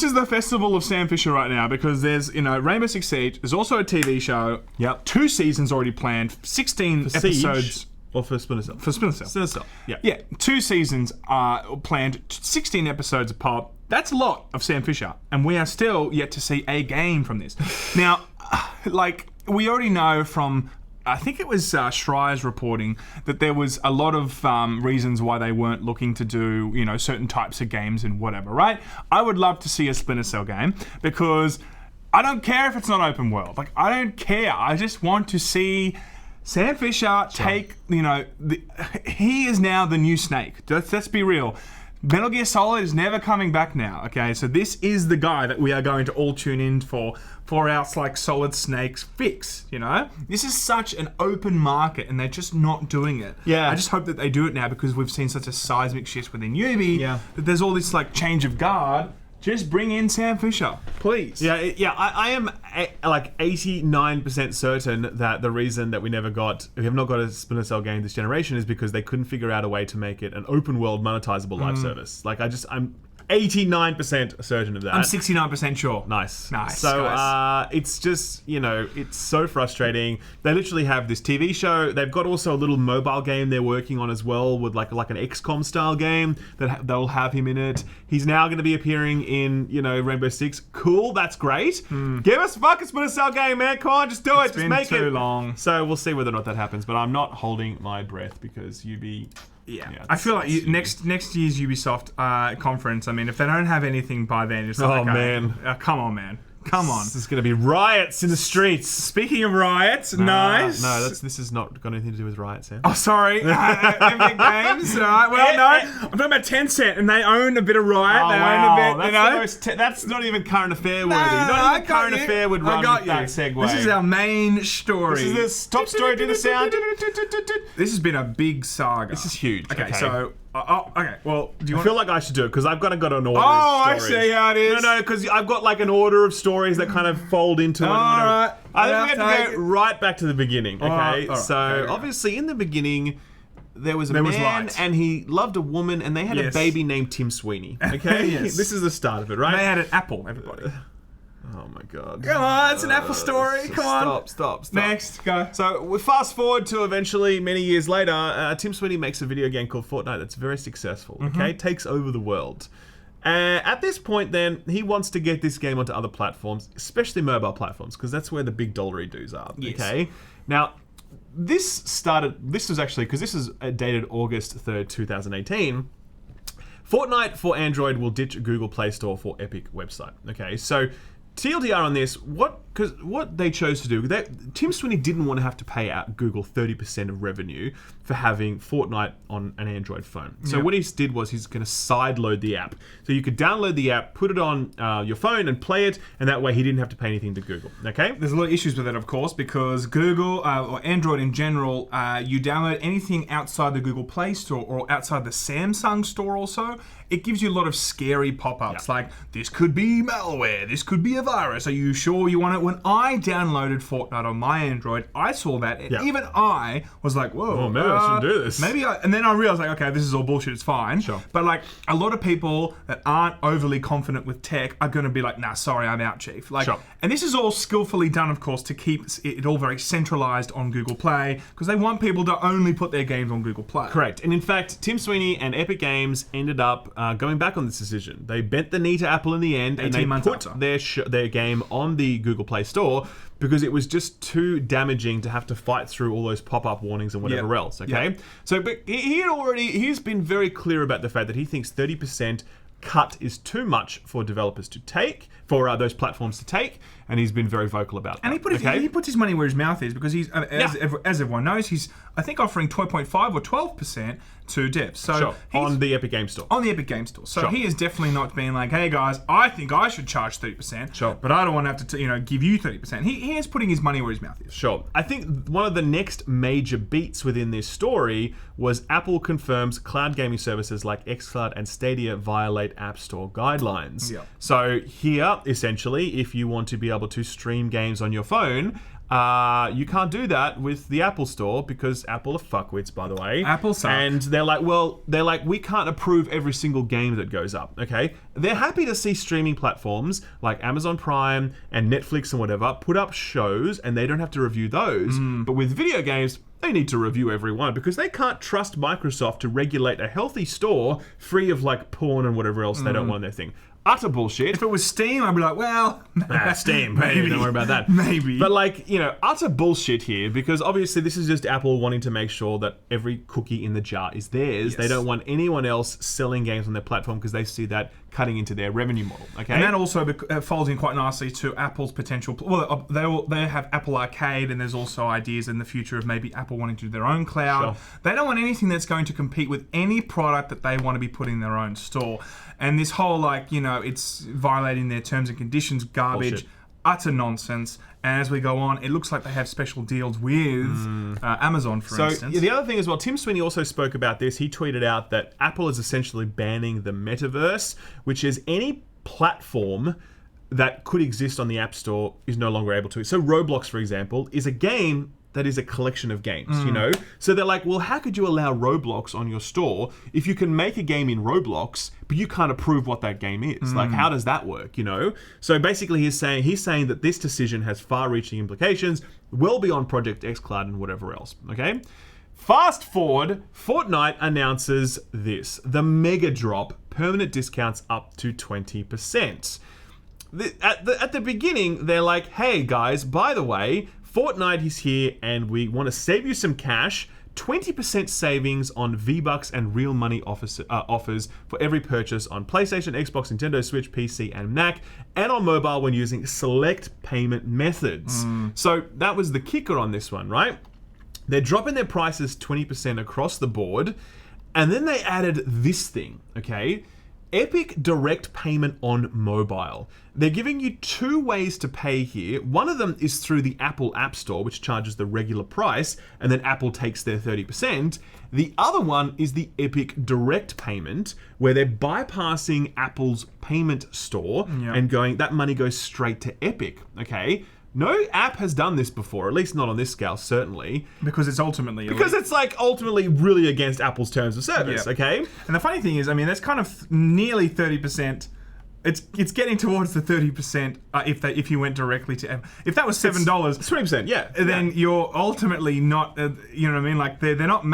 is the festival of Sam Fisher right now, because there's, Rainbow Six Siege. There's also a TV show. Yep. 2 seasons already planned. 16 episodes. Siege? Or for Splinter Cell? For Splinter Cell. Splinter Cell, yeah. Yeah, 2 seasons are planned, 16 episodes a pop. That's a lot of Sam Fisher, and we are still yet to see a game from this. Now, we already know from, I think it was Schreier's reporting, that there was a lot of reasons why they weren't looking to do, certain types of games and whatever, right? I would love to see a Splinter Cell game, because I don't care if it's not open world. Like, I don't care. I just want to see Sam Fisher take, he is now the new Snake. Let's be real. Metal Gear Solid is never coming back now, okay? So this is the guy that we are going to all tune in for our, Solid Snake's fix, This is such an open market, and they're just not doing it. Yeah. I just hope that they do it now, because we've seen such a seismic shift within Ubi, that there's all this, change of guard. Just bring in Sam Fisher, please. Yeah. I am 89% certain that the reason that we have not got a Splinter Cell game this generation is because they couldn't figure out a way to make it an open world monetizable live service. I'm 89% certain of that. I'm 69% sure. Nice. So, it's just, it's so frustrating. They literally have this TV show. They've got also a little mobile game they're working on as well, with like an XCOM style game they'll have him in it. He's now going to be appearing in, Rainbow Six. Cool, that's great. Give us a fucking Splinter Cell game, man. Come on, just do it. Just make it. It's been too long. So we'll see whether or not that happens, but I'm not holding my breath, because Yeah, I feel like next year's Ubisoft conference, if they don't have anything by then, it's like, man. Come on, man. Come on. This is going to be riots in the streets. Speaking of riots, nice. No, this is not got anything to do with riots, Sam. Oh, sorry. Epic Games. Right. Well, no. I'm talking about Tencent, and they own a bit of riot. They own a bit, that's not even current affair worthy. Not even current affair would run with that segue. This is our main story. This is the top story. Do the sound. This has been a big saga. This is huge. Okay. So... okay. Well, do you I feel like I should do it, because I've got an order of stories. I see how it is. No, because I've got an order of stories that kind of fold into it. Alright. I think we have to go right back to the beginning, okay? Alright. So, obviously, in the beginning, there was a man, and he loved a woman, and they had a baby named Tim Sweeney, okay? Yes. This is the start of it, right? And they had an apple, everybody. Oh my god. Come on, it's an Apple story. Come on. Stop. Next, go. So we fast forward to eventually, many years later, Tim Sweeney makes a video game called Fortnite that's very successful, okay? Takes over the world. At this point, then, he wants to get this game onto other platforms, especially mobile platforms, because that's where the big dollary dues are. Yes. Okay? Now, this was actually, because this is dated August 3rd, 2018. Fortnite for Android will ditch Google Play Store for Epic website. Okay, so TLDR on this, because what they chose to do, Tim Sweeney didn't want to have to pay out Google 30% of revenue for having Fortnite on an Android phone. So what he did was he's going to sideload the app. So you could download the app, put it on your phone and play it, and that way he didn't have to pay anything to Google. Okay? There's a lot of issues with it, of course, because Google, or Android in general, you download anything outside the Google Play Store or outside the Samsung store also, it gives you a lot of scary pop-ups, like, this could be malware, this could be a virus, are you sure you want it? When I downloaded Fortnite on my Android, I saw that, and even I was like, whoa, maybe I shouldn't do this. And then I realized, like, okay, this is all bullshit, it's fine. Sure. But, like, a lot of people that aren't overly confident with tech are going to be like, nah, sorry, I'm out, chief. Like, and this is all skillfully done, of course, to keep it all very centralized on Google Play, because they want people to only put their games on Google Play. Correct. And in fact, Tim Sweeney and Epic Games ended up going back on this decision. They bent the knee to Apple in the end, and they put their game on the Google Play Store because it was just too damaging to have to fight through all those pop-up warnings and whatever else, okay? So, but he's been very clear about the fact that he thinks 30% cut is too much for developers to take, for those platforms to take, and he's been very vocal about that. And he puts his money where his mouth is, because he's, as everyone knows, he's, I think, offering 12.5 or 12% to devs. So on the Epic Game Store. On the Epic Game Store. So he is definitely not being like, hey guys, I think I should charge 30%, but I don't want to have to, give you 30%. He is putting his money where his mouth is. Sure. I think one of the next major beats within this story was Apple confirms cloud gaming services like xCloud and Stadia violate App Store guidelines. Yeah. So here, essentially, if you want to be able to stream games on your phone, you can't do that with the Apple Store because Apple are fuckwits, by the way. Apple suck. And they're like, we can't approve every single game that goes up, okay? They're happy to see streaming platforms like Amazon Prime and Netflix and whatever put up shows and they don't have to review those. But with video games, they need to review every one because they can't trust Microsoft to regulate a healthy store free of like porn and whatever else they don't want on their thing. Utter bullshit. If it was Steam, I'd be like, well, Steam, maybe. Don't worry about that. Maybe. But like, utter bullshit here because obviously this is just Apple wanting to make sure that every cookie in the jar is theirs. Yes. They don't want anyone else selling games on their platform because they see that cutting into their revenue model. Okay. And that also folds in quite nicely to Apple's potential. Well, they have Apple Arcade, and there's also ideas in the future of maybe Apple wanting to do their own cloud. Sure. They don't want anything that's going to compete with any product that they want to be putting in their own store. And this whole it's violating their terms and conditions garbage. Bullshit. Utter nonsense. And as we go on, it looks like they have special deals with Amazon, for instance. So the other thing as well, Tim Sweeney also spoke about this. He tweeted out that Apple is essentially banning the metaverse, which is any platform that could exist on the App Store is no longer able to. So Roblox, for example, is a game that is a collection of games, So they're like, well, how could you allow Roblox on your store if you can make a game in Roblox, but you can't approve what that game is? Like, how does that work, So basically he's saying that this decision has far-reaching implications, well beyond Project xCloud and whatever else, okay? Fast forward, Fortnite announces this, the mega drop, permanent discounts up to 20%. At the beginning, they're like, hey guys, by the way, Fortnite is here and we want to save you some cash. 20% savings on V-Bucks and real money offers for every purchase on PlayStation, Xbox, Nintendo Switch, PC, and Mac, and on mobile when using select payment methods. So that was the kicker on this one, right? They're dropping their prices 20% across the board, and then they added this thing, okay? Epic Direct Payment on mobile. They're giving you two ways to pay here. One of them is through the Apple App Store, which charges the regular price, and then Apple takes their 30%. The other one is the Epic Direct Payment, where they're bypassing Apple's payment store and that money goes straight to Epic, okay? No app has done this before, at least not on this scale, certainly. Because it's ultimately ultimately really against Apple's terms of service, okay? And the funny thing is, that's kind of nearly 30% it's getting towards the 30%. If you went directly to, if that was $7, 20%, yeah. Then you're ultimately not. You know what I mean? Like they're not.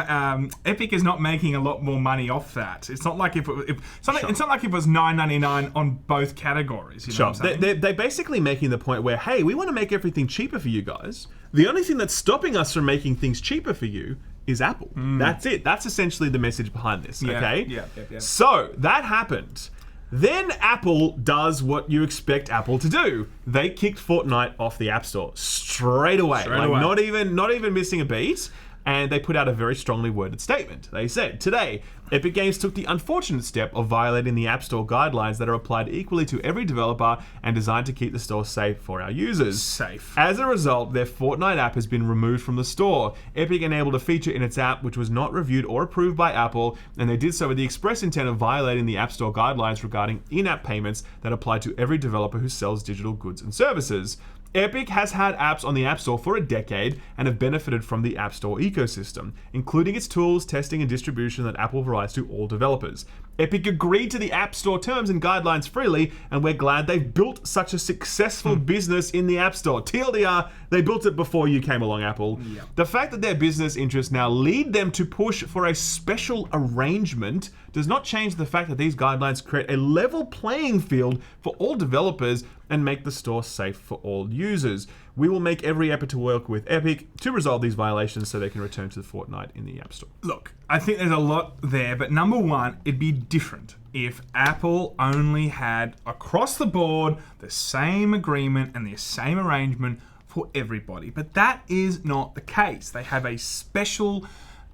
Epic is not making a lot more money off that. It's not like if it's not like if it was $9.99 on both categories. You know what I'm saying? They're basically making the point where, hey, we want to make everything cheaper for you guys. The only thing that's stopping us from making things cheaper for you is Apple. That's it. That's essentially the message behind this. Okay. Yeah. So that happened. Then Apple does what you expect Apple to do. They kicked Fortnite off the App Store straight away. Not even missing a beat. And they put out a very strongly worded statement. They said, today, Epic Games took the unfortunate step of violating the App Store guidelines that are applied equally to every developer and designed to keep the store safe for our users. Safe. As a result, their Fortnite app has been removed from the store. Epic enabled a feature in its app which was not reviewed or approved by Apple, and they did so with the express intent of violating the App Store guidelines regarding in-app payments that apply to every developer who sells digital goods and services. Epic has had apps on the App Store for a decade and have benefited from the App Store ecosystem, including its tools, testing, and distribution that Apple provides to all developers. Epic agreed to the App Store terms and guidelines freely, and we're glad they've built such a successful business in the App Store. TLDR, they built it before you came along, Apple. Yep. The fact that their business interests now lead them to push for a special arrangement does not change the fact that these guidelines create a level playing field for all developers and make the store safe for all users. We will make every effort to work with Epic to resolve these violations so they can return to the Fortnite in the App Store. Look, I think there's a lot there, but number one, it'd be different if Apple only had across the board the same agreement and the same arrangement for everybody. But that is not the case. They have a special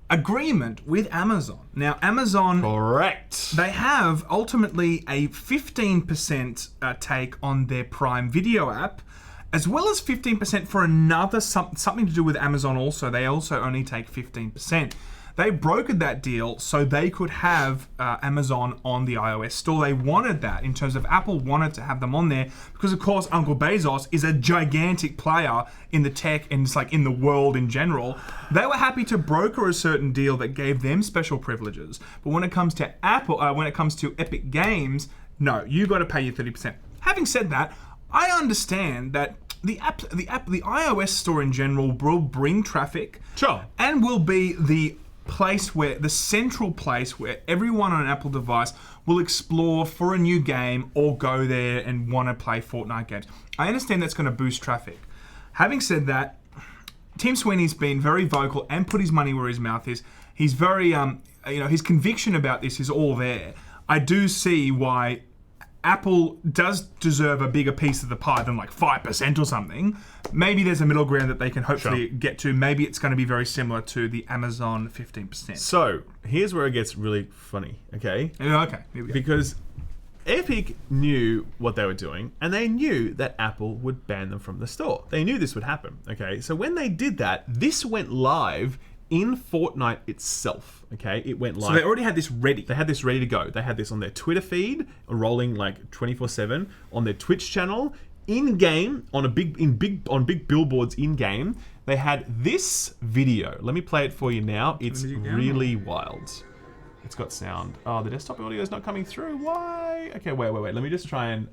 agreement with Amazon. Now, Amazon... Correct. They have ultimately a 15% take on their Prime Video app, as well as 15% for another something to do with Amazon also. They also only take 15%. They brokered that deal so they could have Amazon on the iOS store. They wanted that in terms of Apple wanted to have them on there because, of course, Uncle Bezos is a gigantic player in the tech and it's like in the world in general. They were happy to broker a certain deal that gave them special privileges. But when it comes to Apple, when it comes to Epic Games, no, you got to pay your 30%. Having said that, I understand that the iOS store in general will bring traffic, sure, and will be the central place where everyone on an Apple device will explore for a new game or go there and want to play Fortnite games. I understand that's going to boost traffic. Having said that, Tim Sweeney's been very vocal and put his money where his mouth is. He's very, his conviction about this is all there. I do see why Apple does deserve a bigger piece of the pie than like 5% or something. Maybe there's a middle ground that they can hopefully get to. Maybe it's going to be very similar to the Amazon 15%. So, here's where it gets really funny, okay? Okay, here we go. Because Epic knew what they were doing, and they knew that Apple would ban them from the store. They knew this would happen, okay? So when they did that, this went live in Fortnite itself, okay? It went live. So they already had this ready. They had this ready to go. They had this on their Twitter feed, rolling like 24/7, on their Twitch channel, in-game, on big billboards in-game. They had this video. Let me play it for you now. It's really wild. It's got sound. Oh, the desktop audio is not coming through. Why? Okay, wait. Let me just try and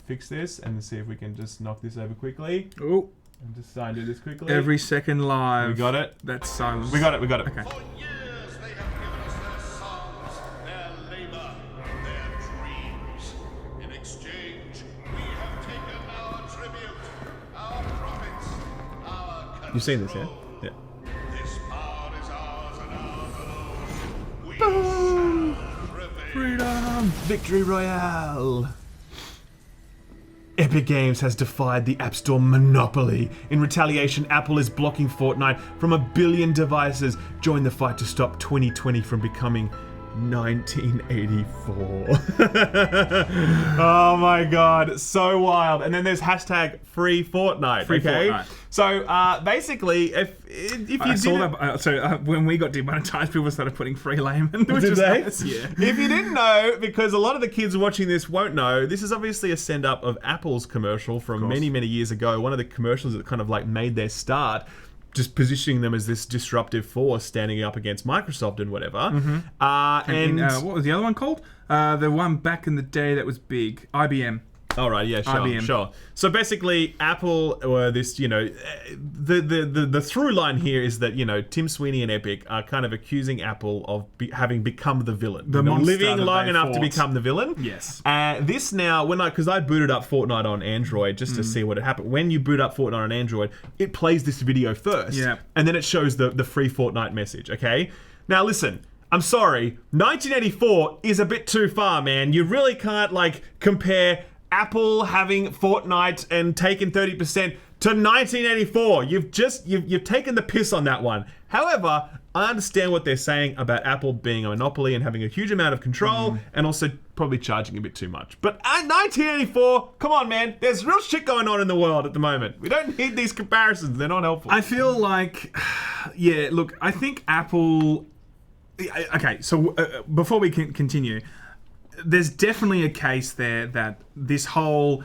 fix this and see if we can just knock this over quickly. Oh. And just do this quickly. Every second live. We got it. That's silence. We got it. Okay. For years they have given us their songs, their labor, their dreams. In exchange, we have taken our tribute, our profits, our control. You've seen this, yeah? Yeah. This power is ours and ours alone. We Boom! shall prevail. Freedom! Victory Royale! Epic Games has defied the App Store monopoly. In retaliation, Apple is blocking Fortnite from 1 billion devices. Join the fight to stop 2020 from becoming 1984. Oh my god, so wild. And then there's hashtag free Fortnite. Fortnite. So basically, if you when we got demonetized, people started putting free Laymen. Did they? Nice. Yeah. If you didn't know, because a lot of the kids watching this won't know, this is obviously a send up of Apple's commercial from many years ago. One of the commercials that kind of like made their start. just positioning them as this disruptive force standing up against Microsoft and whatever. And what was the other one called? The one back in the day that was big, IBM. All right, yeah, sure, IBM. sure. So basically, Apple, or this, the through line here is that, Tim Sweeney and Epic are kind of accusing Apple of having become the villain. The monster living that long they enough to fought. become the villain. Yes. This now, because I booted up Fortnite on Android just to see what had happened. When you boot up Fortnite on Android, it plays this video first. Yeah. And then it shows the free Fortnite message, okay? Now listen, I'm sorry, 1984 is a bit too far, man. You really can't, compare Apple having Fortnite and taken 30% to 1984. You've taken the piss on that one. However, I understand what they're saying about Apple being a monopoly and having a huge amount of control and also probably charging a bit too much. But 1984, come on, man. There's real shit going on in the world at the moment. We don't need these comparisons. They're not helpful. I feel like, look, I think Apple... Okay, so before we can continue... There's definitely a case there that this whole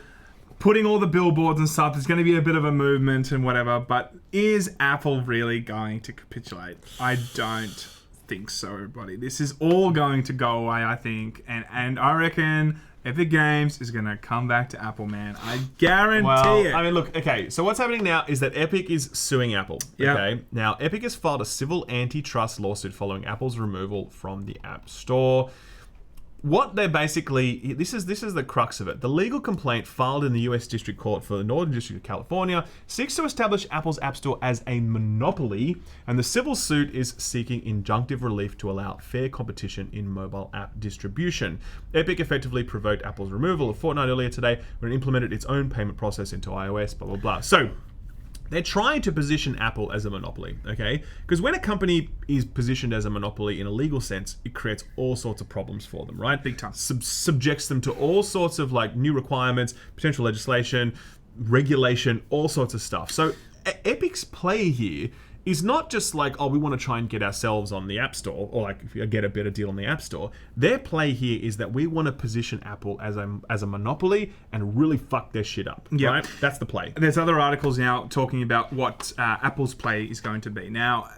putting all the billboards and stuff, there's going to be a bit of a movement and whatever, but is Apple really going to capitulate? I don't think so, buddy. This is all going to go away, I think, and I reckon Epic Games is going to come back to Apple, man. I guarantee it. I mean, look, okay, so what's happening now is that Epic is suing Apple, okay? Now, Epic has filed a civil antitrust lawsuit following Apple's removal from the App Store. What they basically, this is the crux of it. The legal complaint filed in the US District Court for the Northern District of California seeks to establish Apple's App Store as a monopoly, and the civil suit is seeking injunctive relief to allow fair competition in mobile app distribution. Epic effectively provoked Apple's removal of Fortnite earlier today when it implemented its own payment process into iOS, blah, blah, blah. So, they're trying to position Apple as a monopoly, okay? Because when a company is positioned as a monopoly in a legal sense, it creates all sorts of problems for them, right? Big time. Subjects them to all sorts of new requirements, potential legislation, regulation, all sorts of stuff. So Epic's play here is not just we want to try and get ourselves on the App Store or get a better deal on the App Store. Their play here is that we want to position Apple as a monopoly and really fuck their shit up. Yep. Right? That's the play. There's other articles now talking about what Apple's play is going to be. Now,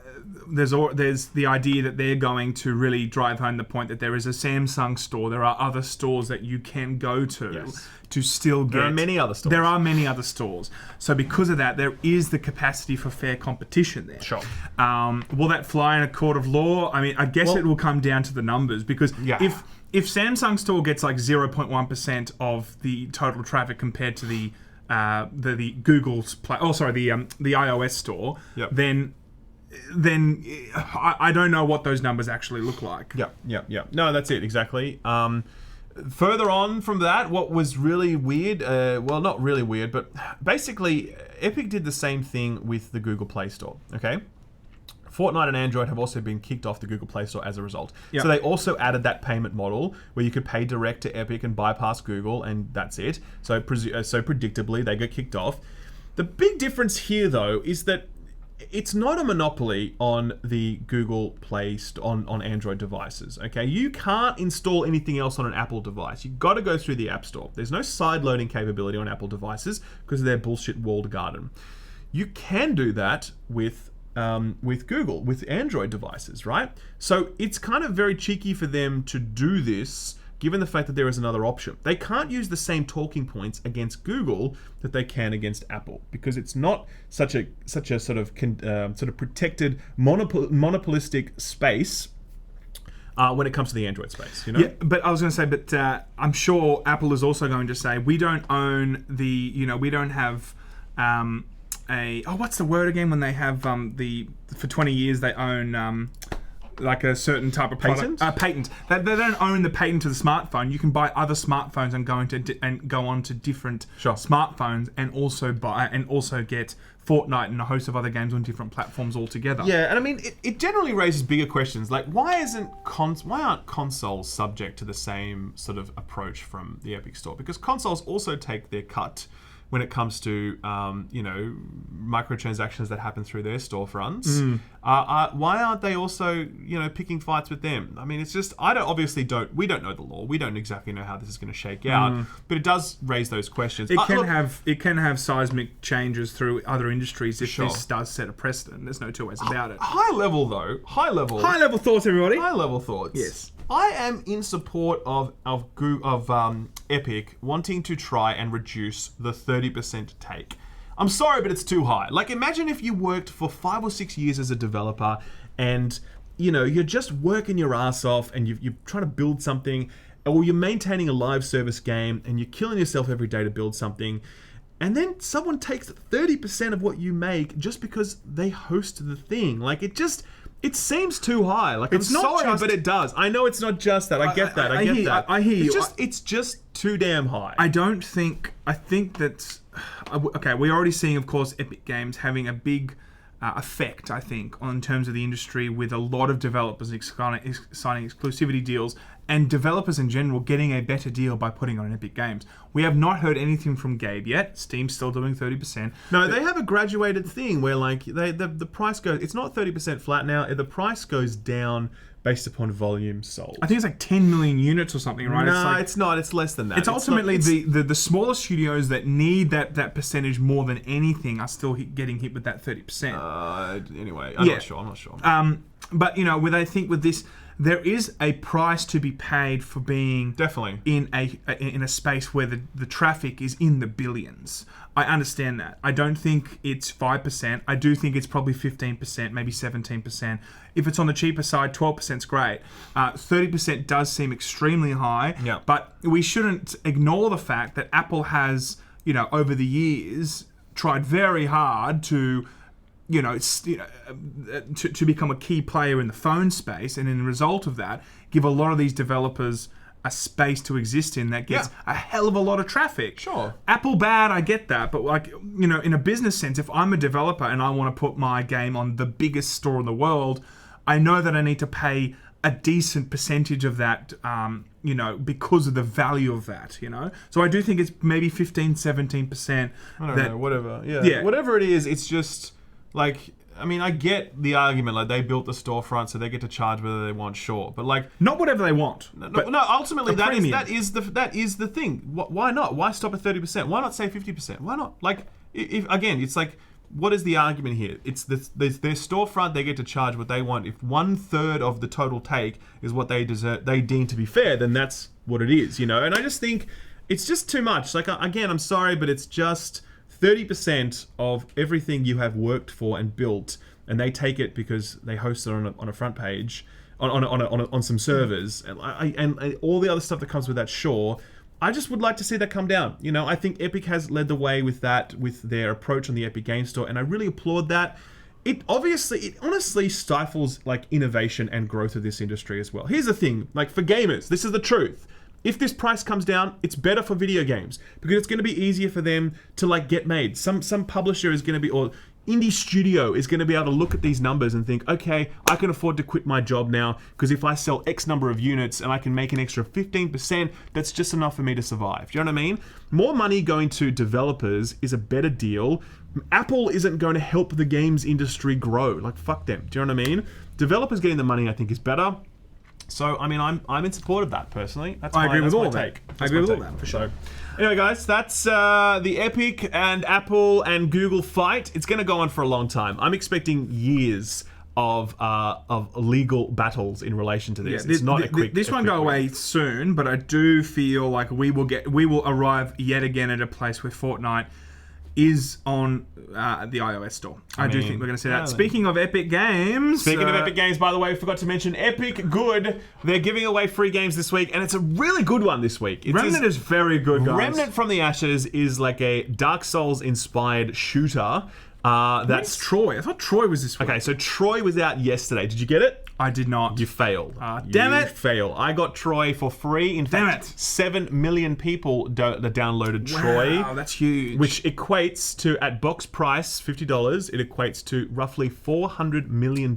there's the idea that they're going to really drive home the point that there is a Samsung store. There are other stores that you can go to to still get. There are many other stores. There are many other stores. So because of that, there is the capacity for fair competition there. Sure. Will that fly in a court of law? I mean, I guess it will come down to the numbers because if Samsung store gets 0.1% of the total traffic compared to the Google's the iOS store, then I don't know what those numbers actually look like. Yeah. No, that's it, exactly. Further on from that, what was really weird, well, not really weird, but basically, Epic did the same thing with the Google Play Store, okay? Fortnite and Android have also been kicked off the Google Play Store as a result. So they also added that payment model where you could pay direct to Epic and bypass Google, and that's it. So predictably, they got kicked off. The big difference here, though, is that it's not a monopoly on the Google Play on Android devices, okay? You can't install anything else on an Apple device. You've got to go through the App Store. There's no side loading capability on Apple devices because of their bullshit walled garden. You can do that with Google, with Android devices, right? So it's kind of very cheeky for them to do this given the fact that there is another option. They can't use the same talking points against Google that they can against Apple because it's not such a sort of protected monopolistic space when it comes to the Android space, you know? Yeah, but I was going to say, I'm sure Apple is also going to say we don't own we don't have what's the word again when they have for 20 years they own a certain type of product. Patent. They don't own the patent to the smartphone. You can buy other smartphones and go on to different smartphones and also get Fortnite and a host of other games on different platforms altogether. Yeah, and I mean, it generally raises bigger questions. Why aren't consoles subject to the same sort of approach from the Epic Store? Because consoles also take their cut when it comes to microtransactions that happen through their storefronts. Why aren't they also picking fights with them? I mean, it's just we don't know the law. We don't exactly know how this is going to shake out, but it does raise those questions. It can have seismic changes through other industries if this does set a precedent. There's no two ways about it. High level thoughts, everybody. High level thoughts. Yes. I am in support of Epic wanting to try and reduce the 30% take. I'm sorry, but it's too high. Like, imagine if you worked for 5 or 6 years as a developer and, you're just working your ass off and you're trying to build something, or you're maintaining a live service game and you're killing yourself every day to build something, and then someone takes 30% of what you make just because they host the thing. Like, it seems too high. Like, it's I'm not sorry, just, but it does. I know it's not just that. I get that. I get that. I hear you. It's just too damn high. I think that... Okay, we're already seeing, of course, Epic Games having a big effect, I think, in terms of the industry, with a lot of developers signing exclusivity deals, and developers in general getting a better deal by putting on Epic Games. We have not heard anything from Gabe yet. Steam's still doing 30%. No, they have a graduated thing where, like, the price goes... It's not 30% flat now. The price goes down based upon volume sold. I think it's like 10 million units or something, right? No, it's not. It's less than that. It's ultimately the smaller studios that need that percentage more than anything are still getting hit with that 30%. Anyway, I'm not sure. But, I think with this, there is a price to be paid for being definitely in a space where the traffic is in the billions. I understand that. I don't think it's 5%. I do think it's probably 15%, maybe 17%. If it's on the cheaper side, 12% is great. 30% does seem extremely high. Yeah. But we shouldn't ignore the fact that Apple has, over the years, tried very hard to become a key player in the phone space, and in the result of that, give a lot of these developers a space to exist in that gets a hell of a lot of traffic. Sure. Apple bad, I get that, but in a business sense, if I'm a developer and I want to put my game on the biggest store in the world, I know that I need to pay a decent percentage of that, because of the value of that, So I do think it's maybe 15, 17%. I don't know, whatever. Yeah. Whatever it is, it's just... Like, I mean, I get the argument, like, they built the storefront, so they get to charge whether they want, sure. But, like... Not whatever they want. No, ultimately, that is the thing. Why not? Why stop at 30%? Why not say 50%? Why not? Like, if again, it's like, what is the argument here? It's their storefront, they get to charge what they want. If 1/3 of the total take is what they deem to be fair, then that's what it is, And I just think it's just too much. Like, again, I'm sorry, but it's just... 30% of everything you have worked for and built, and they take it because they host it on a front page, on some servers, and all the other stuff that comes with that. Sure, I just would like to see that come down. I think Epic has led the way with that, with their approach on the Epic Game Store, and I really applaud that. It honestly stifles, like, innovation and growth of this industry as well. Here's the thing, like, for gamers, this is the truth. If this price comes down, it's better for video games because it's going to be easier for them to, like, get made. Some publisher is going to be, or indie studio is going to be able to look at these numbers and think, okay, I can afford to quit my job now because if I sell X number of units and I can make an extra 15%, that's just enough for me to survive. Do you know what I mean? More money going to developers is a better deal. Apple isn't going to help the games industry grow. Like, fuck them. Do you know what I mean? Developers getting the money, I think, is better. So, I mean, I'm in support of that, personally. I agree with all that. I agree with all that, for sure. Anyway, guys, that's the Epic and Apple and Google fight. It's going to go on for a long time. I'm expecting years of legal battles in relation to this. It's not a quick... This won't go away soon, but I do feel like we will arrive yet again at a place where Fortnite is on the iOS store. I do think we're going to see that. Speaking of Epic Games... Speaking of Epic Games, by the way, we forgot to mention Epic Good. They're giving away free games this week, and it's a really good one this week. Remnant is very good, guys. Remnant from the Ashes is like a Dark Souls-inspired shooter. That's Troy. I thought Troy was this week. Okay, so Troy was out yesterday. Did you get it? I did not. You failed. Damn it. Fail. I got Troy for free. In fact, 7 million people downloaded Troy. Wow, that's huge. Which equates to, at box price, $50, it equates to roughly $400 million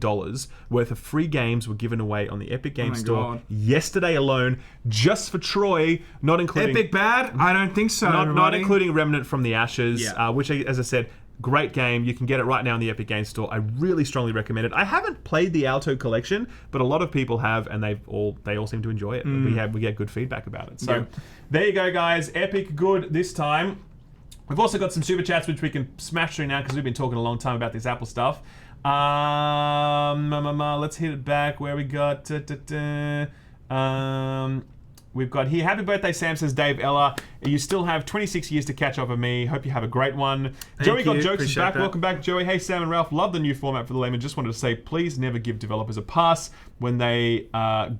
worth of free games were given away on the Epic Games Store yesterday alone, just for Troy, not including... Epic bad? I don't think so, not including Remnant from the Ashes, Yeah. which, as I said... Great game. You can get it right now in the Epic Games Store. I really strongly recommend it. I haven't played the Alto Collection, but a lot of people have, and they all seem to enjoy it. We get good feedback about it. So there you go, guys. Epic good this time. We've also got some super chats which we can smash through now because we've been talking a long time about this Apple stuff. Let's hit it back. Where we got? We've got here, happy birthday, Sam, says Dave Ella. You still have 26 years to catch up with me. Hope you have a great one. Joey Got Jokes is back. Welcome back, Joey. Hey, Sam and Ralph. Love the new format for the Layman. Just wanted to say, please never give developers a pass when they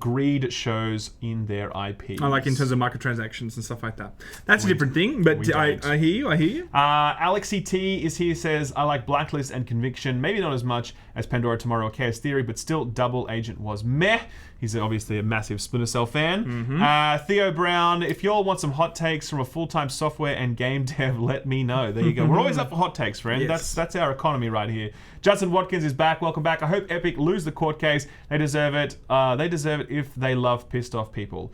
greed shows in their IPs. I like in terms of microtransactions and stuff like that. That's a different thing, but I hear you. Alexi T is here, says, I like Blacklist and Conviction. Maybe not as much as Pandora Tomorrow or Chaos Theory, but still Double Agent was meh. He's obviously a massive Splinter Cell fan. Theo Brown, if y'all want some hot takes from a full-time software and game dev, let me know. There you go. We're always up for hot takes, friend. Yes. That's our economy right here. Judson Watkins is back. Welcome back. I hope Epic lose the court case. They deserve it. They deserve it if they love pissed off people.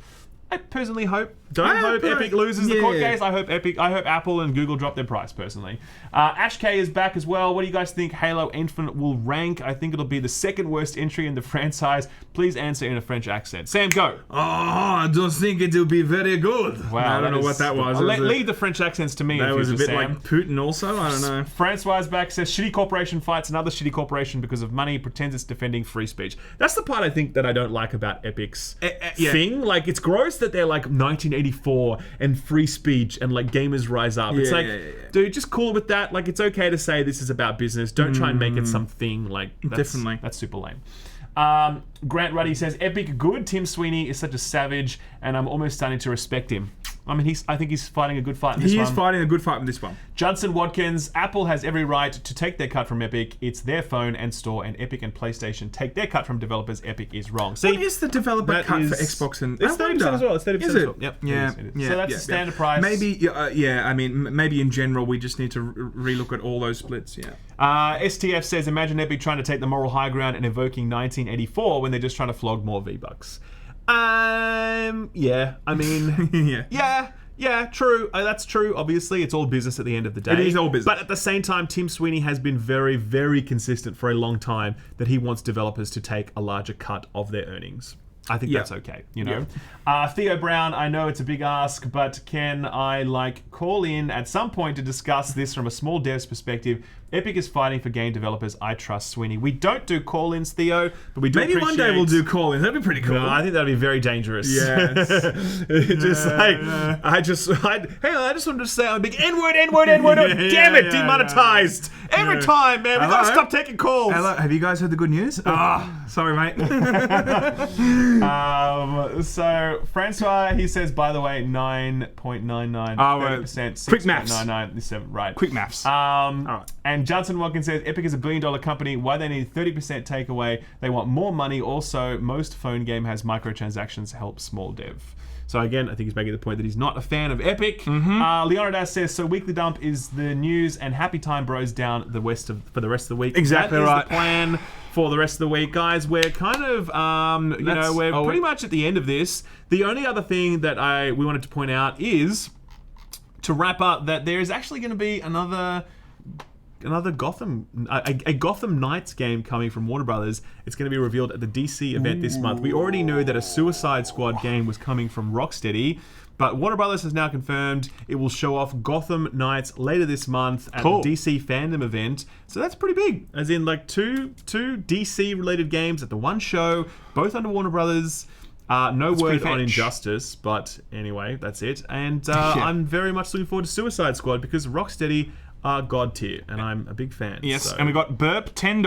I personally hope. Don't hope Epic loses the court case. I hope Apple and Google drop their price, personally. Ash K is back as well. What do you guys think Halo Infinite will rank? I think it'll be the second worst entry in the franchise. Please answer in a French accent. Sam, go. Oh, I don't think it will be very good. Wow, I don't know what that was. Leave the French accents to me. That was a bit Sam. like Putin also. I don't know. Francois back says, shitty corporation fights another shitty corporation because of money, pretends it's defending free speech. That's the part I think that I don't like about Epic's thing. Like, it's gross that they're like 1984 and free speech and like gamers rise up. It's dude, just cool with that. Like, it's okay to say this is about business. Don't try and make it something like that's super lame. Grant Ruddy says, Epic good. Tim Sweeney is such a savage, and I'm almost starting to respect him. I mean, I think he's fighting a good fight in this one. He is fighting a good fight in this one. Judson Watkins, Apple has every right to take their cut from Epic. It's their phone and store, and Epic and PlayStation take their cut from developers. Epic is wrong. See, what is the developer cut for Xbox and... It's 30% as well. It's 30% is as well. Yep. Yeah. So that's the standard price. Maybe, I mean, maybe in general, we just need to relook at all those splits, STF says, imagine Epic trying to take the moral high ground and evoking 1984 when they're just trying to flog more V-Bucks. I mean... Yeah, true. That's true. Obviously, it's all business at the end of the day. It is all business. But at the same time, Tim Sweeney has been very, very consistent for a long time that he wants developers to take a larger cut of their earnings. I think that's okay, you know. Theo Brown, I know it's a big ask, but can I call in at some point to discuss this from a small dev's perspective? Epic is fighting for game developers. I trust Sweeney. We don't do call-ins, Theo, but we do maybe one day we'll do call-ins. That'd be pretty cool. No, I think that'd be very dangerous. Yes. I just wanted to say I'm a big N-word. Damn it, demonetized. Every time, man. We gotta stop taking calls. Hello, have you guys heard the good news? Sorry, mate. So Francois, he says, by the way, 9.99, 30%, quick maths. 6.99, right? Quick maths. All right. And Johnson Watkins says, Epic is $1 billion company. Why they need 30% takeaway? They want more money. Also, most phone game has microtransactions. Help small dev. So again, I think he's making the point that he's not a fan of Epic. Leonidas says, so Weekly Dump is the news and Happy Time Bros down for the rest of the week. Exactly that is right. The plan for the rest of the week, guys. We're kind of, we're pretty much at the end of this. The only other thing that we wanted to point out is to wrap up that there is actually going to be another Gotham Knights game coming from Warner Brothers. It's going to be revealed at the DC event this month. We already knew that a Suicide Squad game was coming from Rocksteady, but Warner Brothers has now confirmed it will show off Gotham Knights later this month at the DC fandom event. So that's pretty big, as in two DC related games at the one show, both under Warner Brothers. No word on Injustice, but anyway, that's it. And I'm very much looking forward to Suicide Squad because Rocksteady are god tier, and I'm a big fan. Yes, so. And we got Burp $10.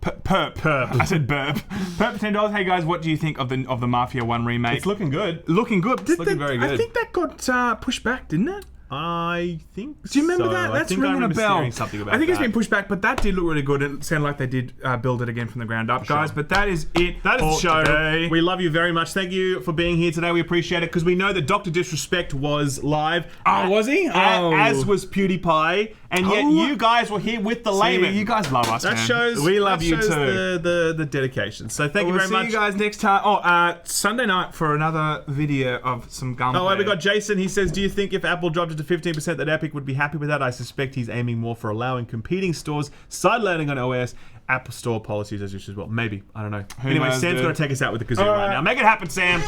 Perp. I said Burp. Perp $10. Hey guys, what do you think of the Mafia 1 remake? It's looking good. Looking good. It's looking very good. I think that got pushed back, didn't it? I think. Do you remember so. that? That's I think ringing I remember a bell. hearing something about I think that. it's been pushed back, but that did look really good. It sounded like they did build it again from the ground up, guys. sure. But that is it. That is the for show. today. We love you very much. Thank you for being here today. We appreciate it because we know that Dr. Disrespect was live. Oh, was he? Oh. As was PewDiePie. And yet you guys were here with the Laymen. You guys love us, That man. shows we love that you shows too. The dedication. So thank you very much. See you guys next time. Sunday night for another video of some gunplay. Oh, we got Jason. He says, do you think if Apple dropped it to 15% that Epic would be happy with that? I suspect he's aiming more for allowing competing stores sideloading on OS Apple Store policies as well. Maybe. I don't know. Anyway, knows, Sam's dude? going to take us out with the kazoo right now. Make it happen, Sam.